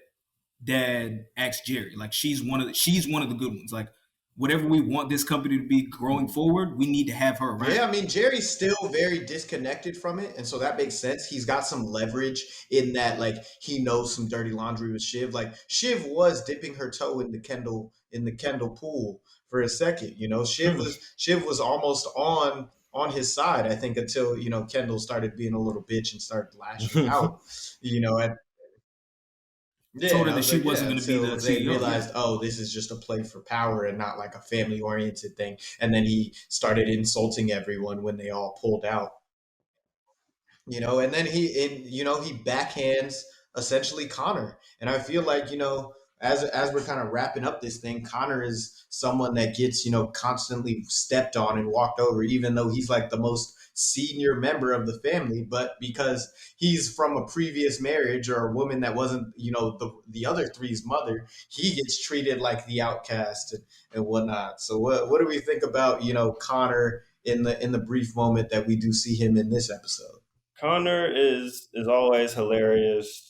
Dad ask Jerry. Like she's one of the good ones. Like whatever we want this company to be growing forward, we need to have her around." Yeah, I mean, Jerry's still very disconnected from it, and so that makes sense. He's got some leverage in that, like, he knows some dirty laundry with Shiv. Like, Shiv was dipping her toe in the Kendall pool for a second. Shiv was almost on his side, I think, until Kendall started being a little bitch and started lashing out. Told her that she wasn't going to be the CEO. They realized, this is just a play for power and not like a family-oriented thing. And then he started insulting everyone when they all pulled out. And then he backhands essentially Connor. And I feel like, as we're kind of wrapping up this thing, Connor is someone that gets, constantly stepped on and walked over, even though he's like the most senior member of the family. But because he's from a previous marriage or a woman that wasn't, the other three's mother, he gets treated like the outcast and whatnot. So what do we think about, Connor in the brief moment that we do see him in this episode? Connor is always hilarious.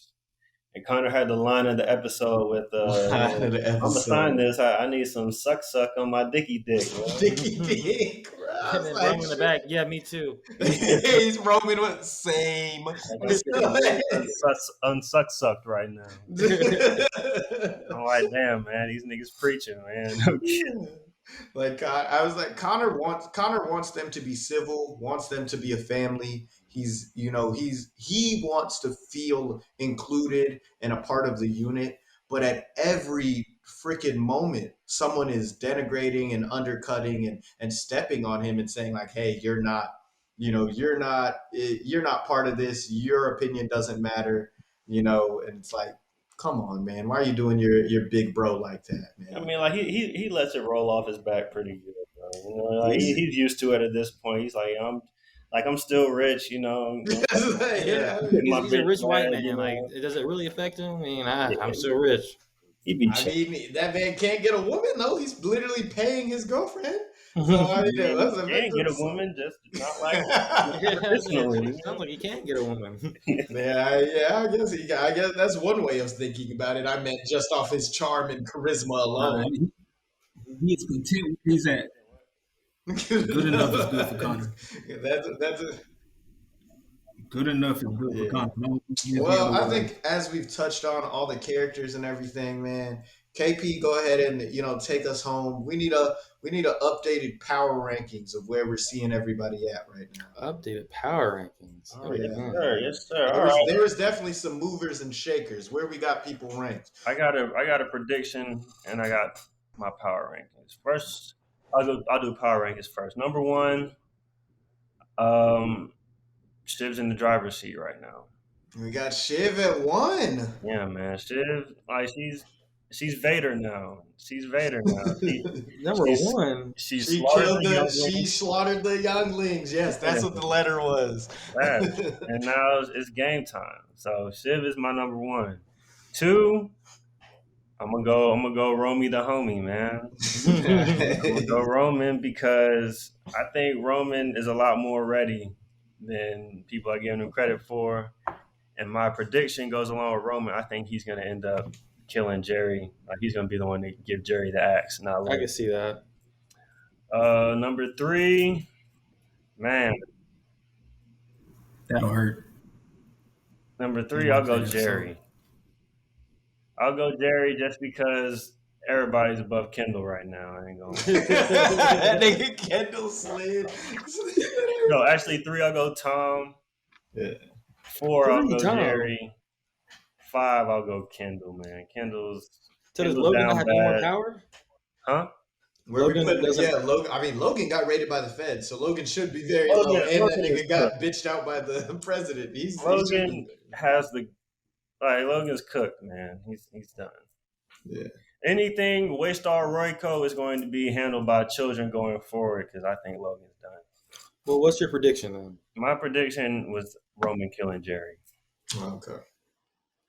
And Connor had the line of the episode with, I'm gonna sign this. I need some suck on my dicky dick. Dicky dick. And then Roman in the back. Yeah, me too. He's Roman with same. Unsucked right now. I'm like, damn, man, these niggas preaching, man. Like, I was like, Connor wants them to be civil, wants them to be a family. He wants to feel included and a part of the unit, but at every freaking moment someone is denigrating and undercutting and stepping on him and saying like, hey, you're not, you're not part of this. Your opinion doesn't matter, and it's like, come on, man. Why are you doing your big bro like that, man? I mean, like he lets it roll off his back pretty good, bro. Like he's used to it at this point. He's like, I'm still rich, Yeah, he's a rich white man. Like, does it really affect him? I mean, I'm still rich. I mean, that man can't get a woman though. He's literally paying his girlfriend. So I mean, he can't get a woman, just not like sounds like he can't get a woman. I guess that's one way of thinking about it. I meant just off his charm and charisma alone. He is content where he's at. Good enough is good for Connor. That's a, good enough is good for Connor. Well, I think as we've touched on all the characters and everything, man, KP, go ahead and take us home. We need a updated power rankings of where we're seeing everybody at right now. Updated power rankings. Oh, yes, sir. There was definitely some movers and shakers. Where we got people ranked? I got a prediction, and I got my power rankings. First, I'll do power rankings first. Number 1, Shiv's in the driver's seat right now. We got Shiv at 1. Yeah, man. Shiv, like she's Vader now. She's Vader now. Number 1. She slaughtered the younglings. Yes, that's what the letter was. And now it's game time. So Shiv is my number 1. 2, I'm gonna go Romy the homie, man. I'm gonna go Roman because I think Roman is a lot more ready than people are giving him credit for. And my prediction goes along with Roman. I think he's gonna end up killing Jerry. Like, he's gonna be the one to give Jerry the axe. I can see that. Number 3, man. That'll hurt. Number 3, I'll go Jerry. I'll go Jerry just because everybody's above Kendall right now. I ain't going. That nigga Kendall slid. No, actually 3, I'll go Tom. Yeah. 4, I'll go Jerry. 5, I'll go Kendall, man. Kendall's does Logan not have any more power? Huh? Logan, I mean, Logan got raided by the Feds, so Logan should be very low. And that nigga got bitched out by the president. Logan's cooked, man. He's done. Yeah. Anything Waystar Royco is going to be handled by children going forward because I think Logan's done. Well, what's your prediction then? My prediction was Roman killing Jerry. Okay.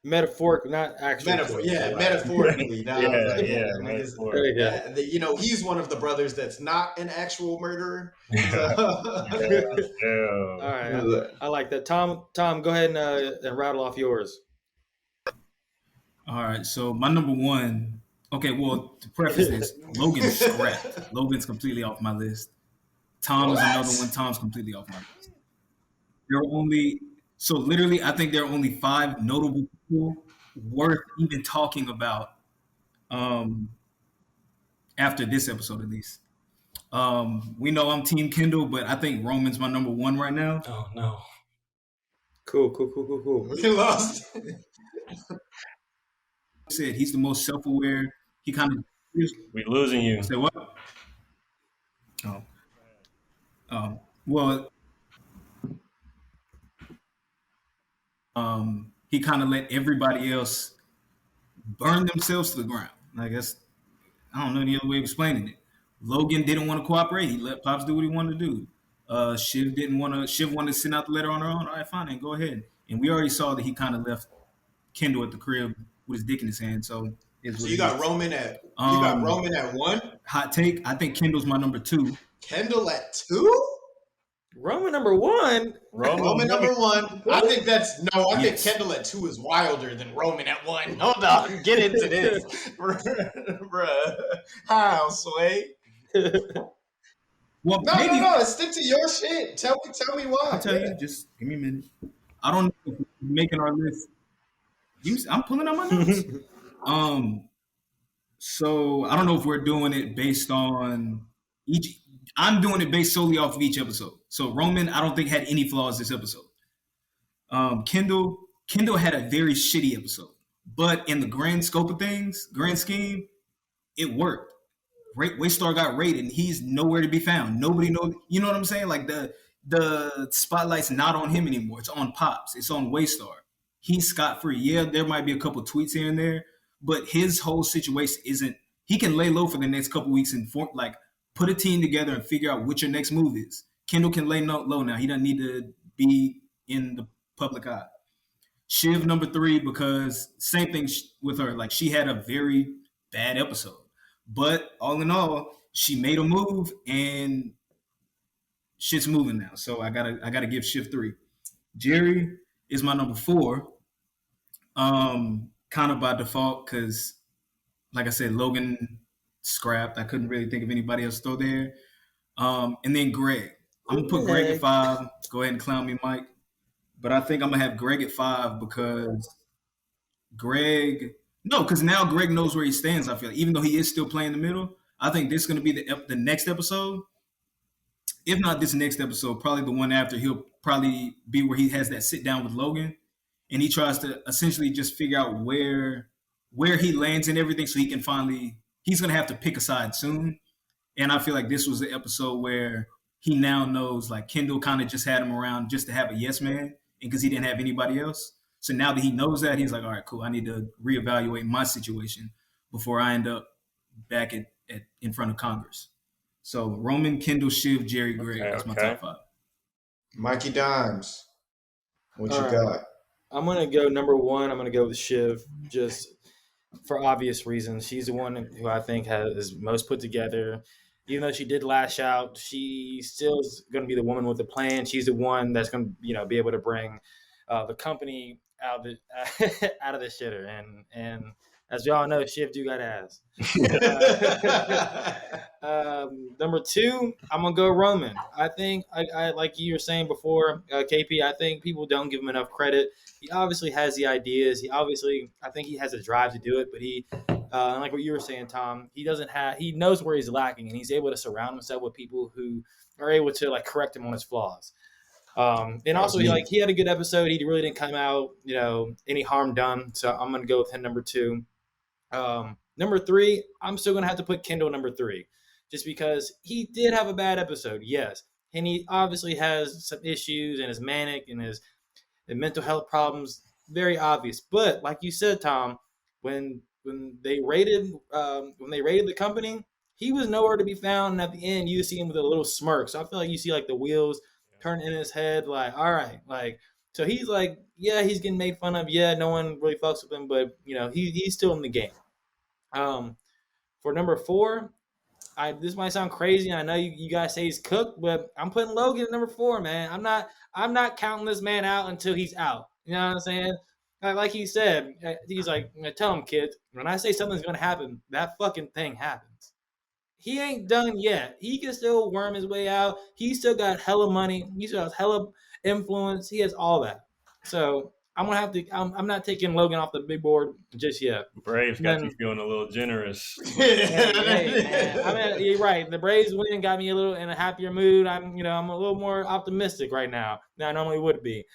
Metaphoric, not actually. Metaphorically. Metaphorically. He's one of the brothers that's not an actual murderer. All right, I like that. Tom, go ahead and rattle off yours. All right, so my number 1. Okay, well, to preface this, Logan's scrapped. Logan's completely off my list. Tom is another one. Tom's completely off my list. Literally, I think there are only 5 notable people worth even talking about after this episode, at least. We know I'm Team Kendall, but I think Roman's my number 1 right now. Oh, no. Cool. We lost. Said he's the most self-aware. He kind of we losing you. Say what? Well, he kind of let everybody else burn themselves to the ground. I guess I don't know any other way of explaining it. Logan didn't want to cooperate. He let Pops do what he wanted to do. Shiv wanted to send out the letter on her own. All right, fine, then go ahead. And we already saw that he kind of left Kendall at the crib with his dick in his hand. So you got Roman at 1. Hot take. I think Kendall's my number 2. Kendall at 2. Roman number 1. Roman number 1. I think think Kendall at 2 is wilder than Roman at 1. Hold on, get into this, bruh. How, Sway? Well, no. Stick to your shit. Tell me why. I'll tell you. Just give me a minute. I don't know if we're making our list. I'm pulling out my notes. So I don't know if we're doing it based on each. I'm doing it based solely off of each episode. So Roman, I don't think had any flaws this episode. Kendall had a very shitty episode, but in the grand scheme, it worked. Waystar got raided, and he's nowhere to be found. Nobody knows. You know what I'm saying? Like the spotlight's not on him anymore. It's on Pops. It's on Waystar. He's scot free. Yeah, there might be a couple tweets here and there, but his whole situation isn't. He can lay low for the next couple weeks and like put a team together and figure out what your next move is. Kendall can lay low now. He doesn't need to be in the public eye. Shiv number 3 because same thing with her. Like she had a very bad episode. But all in all, she made a move and shit's moving now. So I gotta give Shift 3. Jerry is my number 4. Kind of by default because, like I said, Logan scrapped. I couldn't really think of anybody else to throw there. And then Greg. I'm gonna put Greg at 5. Go ahead and clown me, Mike. But I think I'm gonna have Greg at 5 because because now Greg knows where he stands. I feel even though he is still playing the middle, I think this is going to be the next episode. If not this next episode, probably the one after. He'll probably be where he has that sit down with Logan, and he tries to essentially just figure out where he lands and everything, so he can finally. He's going to have to pick a side soon, and I feel like this was the episode where he now knows like Kendall kind of just had him around just to have a yes man, and because he didn't have anybody else. So now that he knows that, he's like, all right, cool. I need to reevaluate my situation before I end up back in front of Congress. So Roman, Kendall, Shiv, Jerry, Greg. That's my top 5. Mikey Dimes, what you got? I'm going to go number 1. I'm going to go with Shiv just for obvious reasons. She's the one who I think is most put together. Even though she did lash out, she still is going to be the woman with the plan. She's the one that's going to be able to bring the company out of the shitter, and as y'all know, Shiv do got ass. Number 2, I'm gonna go Roman. I think I like you were saying before, KP. I think people don't give him enough credit. He obviously has the ideas. I think he has a drive to do it, but he, like what you were saying, Tom, he knows where he's lacking, and he's able to surround himself with people who are able to like correct him on his flaws. And also, he had a good episode. He really didn't come out, any harm done. So I'm going to go with him number 2. Number 3, I'm still going to have to put Kendall number 3, just because he did have a bad episode, yes. And he obviously has some issues and is manic and his mental health problems, very obvious. But like you said, Tom, when they raided the company, he was nowhere to be found. And at the end, you see him with a little smirk. So I feel like you see like the wheels turn in his head, like, all right, like, so he's like, yeah, he's getting made fun of. Yeah, no one really fucks with him, but he's still in the game. For number 4, this might sound crazy. I know you guys say he's cooked, but I'm putting Logan at number 4, man. I'm not counting this man out until he's out. You know what I'm saying? Like he said, he's like, tell him, kids, when I say something's gonna happen, that fucking thing happens. He ain't done yet. He can still worm his way out. He still got hella money. He still has hella influence. He has all that. So I'm gonna have to. I'm not taking Logan off the big board just yet. Braves got you feeling a little generous. Hey, man. You're right. The Braves win got me a little in a happier mood. I'm a little more optimistic right now than I normally would be.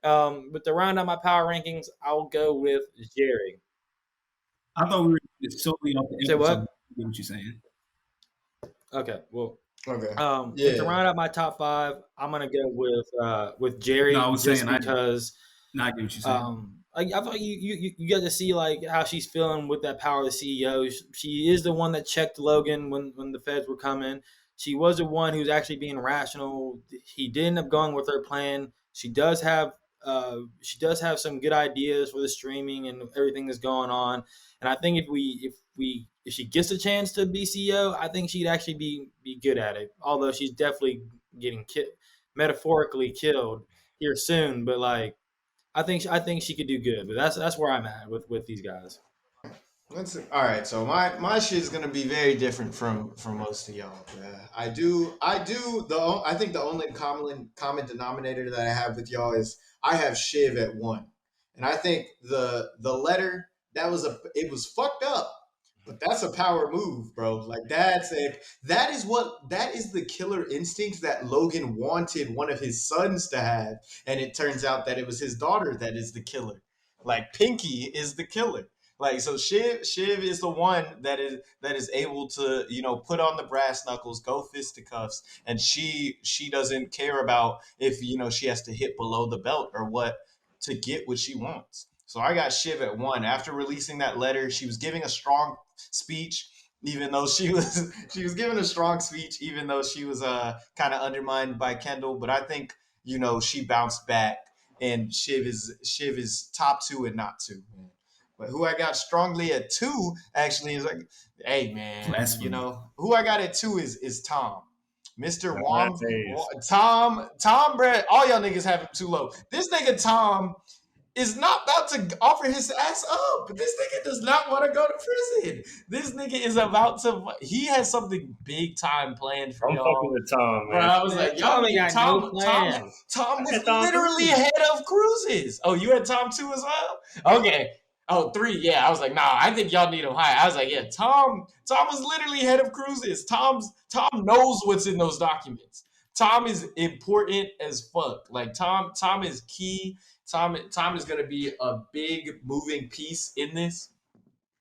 But to round out my power rankings, I'll go with Jerry. I thought we were solely off the episode. Say what? What you saying? Okay, well, okay. To round out my top 5, I'm gonna go with Jerry. No, I was saying because I get what you're saying. I thought you got to see like how she's feeling with that power of the CEO. She is the one that checked Logan when the feds were coming. She was the one who's actually being rational. He did end up going with her plan. She does have some good ideas for the streaming and everything that's going on. And I think if she gets a chance to be CEO, I think she'd actually be good at it. Although she's definitely getting metaphorically killed here soon. But like, I think she could do good. But that's where I'm at with these guys. All right. So my shit is gonna be very different from most of y'all. I think the only common denominator that I have with y'all is I have Shiv at 1, and I think the letter it was fucked up. But that's a power move, bro. Like that is the killer instinct that Logan wanted one of his sons to have, and it turns out that it was his daughter that is the killer. Like Pinky is the killer. Like, so Shiv is the one that is able to, put on the brass knuckles, go fisticuffs, and she doesn't care about if, she has to hit below the belt or what to get what she wants. So I got Shiv at 1. After releasing that letter, she was giving a strong speech, even though she was giving a strong speech, even though she was kind of undermined by Kendall. But I think, she bounced back, and Shiv is top 2 and not 2. But who I got strongly at 2 actually is like, hey man, Blasphemy. who I got at 2 is Tom. Mr. Wong, Nice. Tom, bruh, all y'all niggas have him too low. This nigga Tom is not about to offer his ass up. This nigga does not want to go to prison. This nigga is about to. He has something big time planned for I'm y'all. fucking with Tom, man. Bro, I was like, y'all ain't got no plans. Tom was literally ahead of Cruises. Oh, you had Tom 2 as well? Okay. Oh, 3. Yeah, I was like, nah, I think y'all need him high. I was like, yeah, Tom was literally ahead of Cruises. Tom knows what's in those documents. Tom is important as fuck. Like Tom is key. Tom is going to be a big moving piece in this.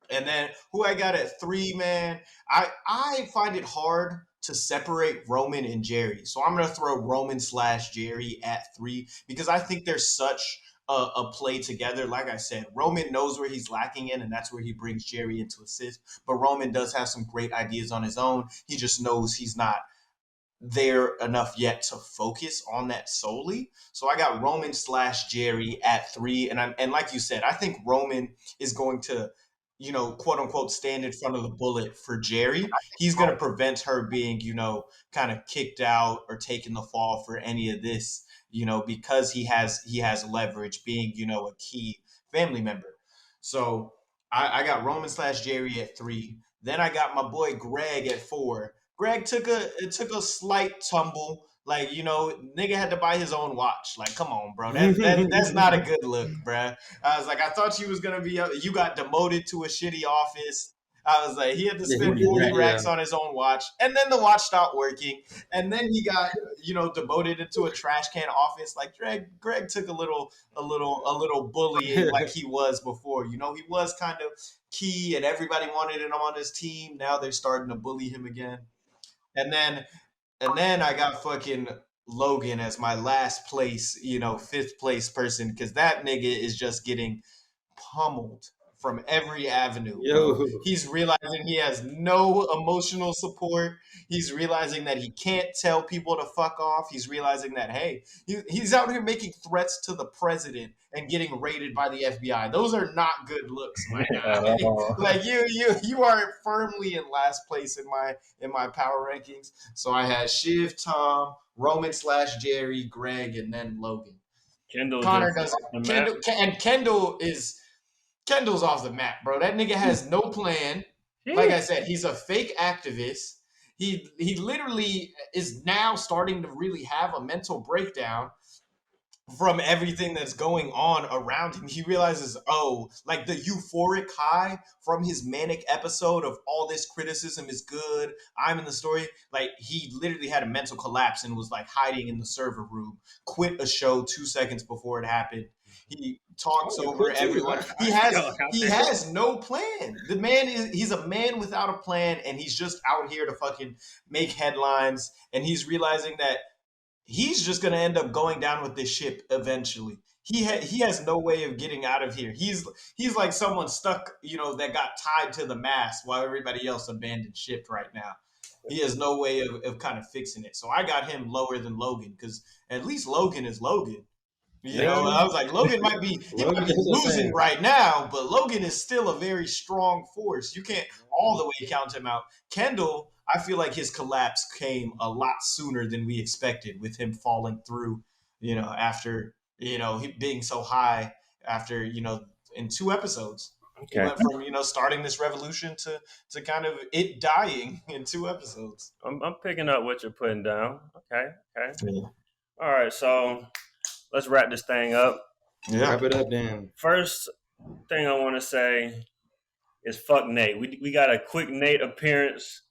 And then who I got at 3, man, I find it hard to separate Roman and Jerry. So I'm going to throw Roman / Jerry at 3 because I think there's such a play together. Like I said, Roman knows where he's lacking in, and that's where he brings Jerry into assist. But Roman does have some great ideas on his own. He just knows he's not there enough yet to focus on that solely. So I got Roman / Jerry at 3. And like you said, I think Roman is going to, quote unquote, stand in front of the bullet for Jerry. He's going to prevent her being, kind of kicked out or taking the fall for any of this, because he has leverage being, a key family member. So I got Roman / Jerry at 3. Then I got my boy Greg at 4. Greg took a slight tumble. Like, nigga had to buy his own watch. Like, come on, bro. That's not a good look, bruh. I was like, I thought you was going to be, you got demoted to a shitty office. I was like, he had to spend 40 racks on his own watch. And then the watch stopped working. And then he got, demoted into a trash can office. Like, Greg took a little bullying like he was before. He was kind of key and everybody wanted him on his team. Now they're starting to bully him again. And then I got fucking Logan as my last place, 5th place person, because that nigga is just getting pummeled from every avenue. He's realizing he has no emotional support. He's realizing that he can't tell people to fuck off. He's realizing that, hey, he's out here making threats to the president and getting raided by the FBI. Those are not good looks, my guy. Like you are firmly in last place in my power rankings. So I had Shiv, Tom, Roman / Jerry, Greg, and then Logan. Connor doesn't. Kendall's off the map, bro. That nigga has no plan. Like I said, he's a fake activist. He literally is now starting to really have a mental breakdown from everything that's going on around him. He realizes, like the euphoric high from his manic episode of all this criticism is good, I'm in the story. Like, he literally had a mental collapse and was like hiding in the server room, quit a show 2 seconds before it happened. He talks over everyone. He has no plan. The man he's a man without a plan, and he's just out here to fucking make headlines. And he's realizing that he's just going to end up going down with this ship eventually. He has no way of getting out of here. He's like someone stuck, that got tied to the mast while everybody else abandoned ship right now. He has no way of kind of fixing it. So I got him lower than Logan, because at least Logan is Logan. I was like, Logan might be losing right now, but Logan is still a very strong force. You can't all the way count him out. Kendall, I feel like his collapse came a lot sooner than we expected, with him falling through, after, he being so high after, in 2 episodes. Okay. He went from, starting this revolution to kind of it dying in 2 episodes. I'm picking up what you're putting down. Okay. Yeah. All right, so let's wrap this thing up. Yeah. Wrap it up, Dan. First thing I want to say is fuck Nate. We got a quick Nate appearance,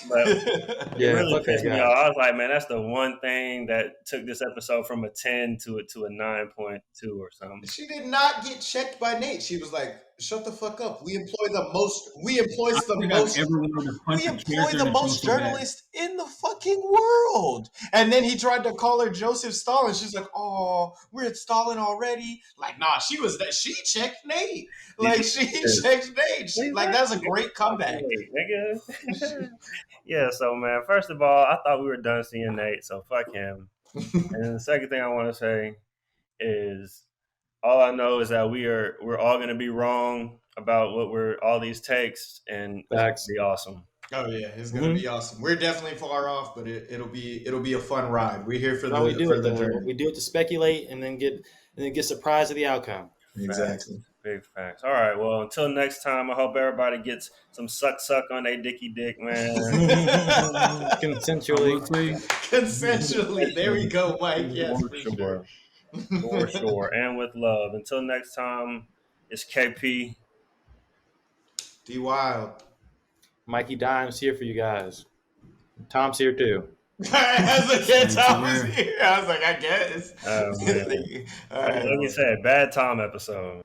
but it really pissed me off. I was like, man, that's the one thing that took this episode from a 10 to a 9.2 or something. She did not get checked by Nate. She was like, Shut the fuck up. We employ the most. We employ I the think most. I've ever wanted to punch We a employ character the in a show most so bad. journalists in the fucking world. And then he tried to call her Joseph Stalin. She's like, "Oh, we're at Stalin already." Like, nah, she was that. She checked Nate. Like, she checked Nate. Like, that's a great comeback, nigga. Yeah. So, man, first of all, I thought we were done seeing Nate, so fuck him. And then the second thing I want to say is, all I know is that we're all going to be wrong about what we're all these takes, and it's going to be awesome. Oh yeah, it's gonna be awesome. We're definitely far off, but it'll be a fun ride. We're here for the journey. We do it to speculate and then get surprised at the outcome. Exactly. Big facts. All right. Well, until next time, I hope everybody gets some suck on their dicky dick, man. Consensually. Consensually. There we go, Mike. Yes, for sure. For sure. And with love. Until next time, it's KP. D Wild. Mikey Dime's here for you guys. Tom's here too. As a kid, Tom was here. I was like, I guess. Like you said, bad Tom episode.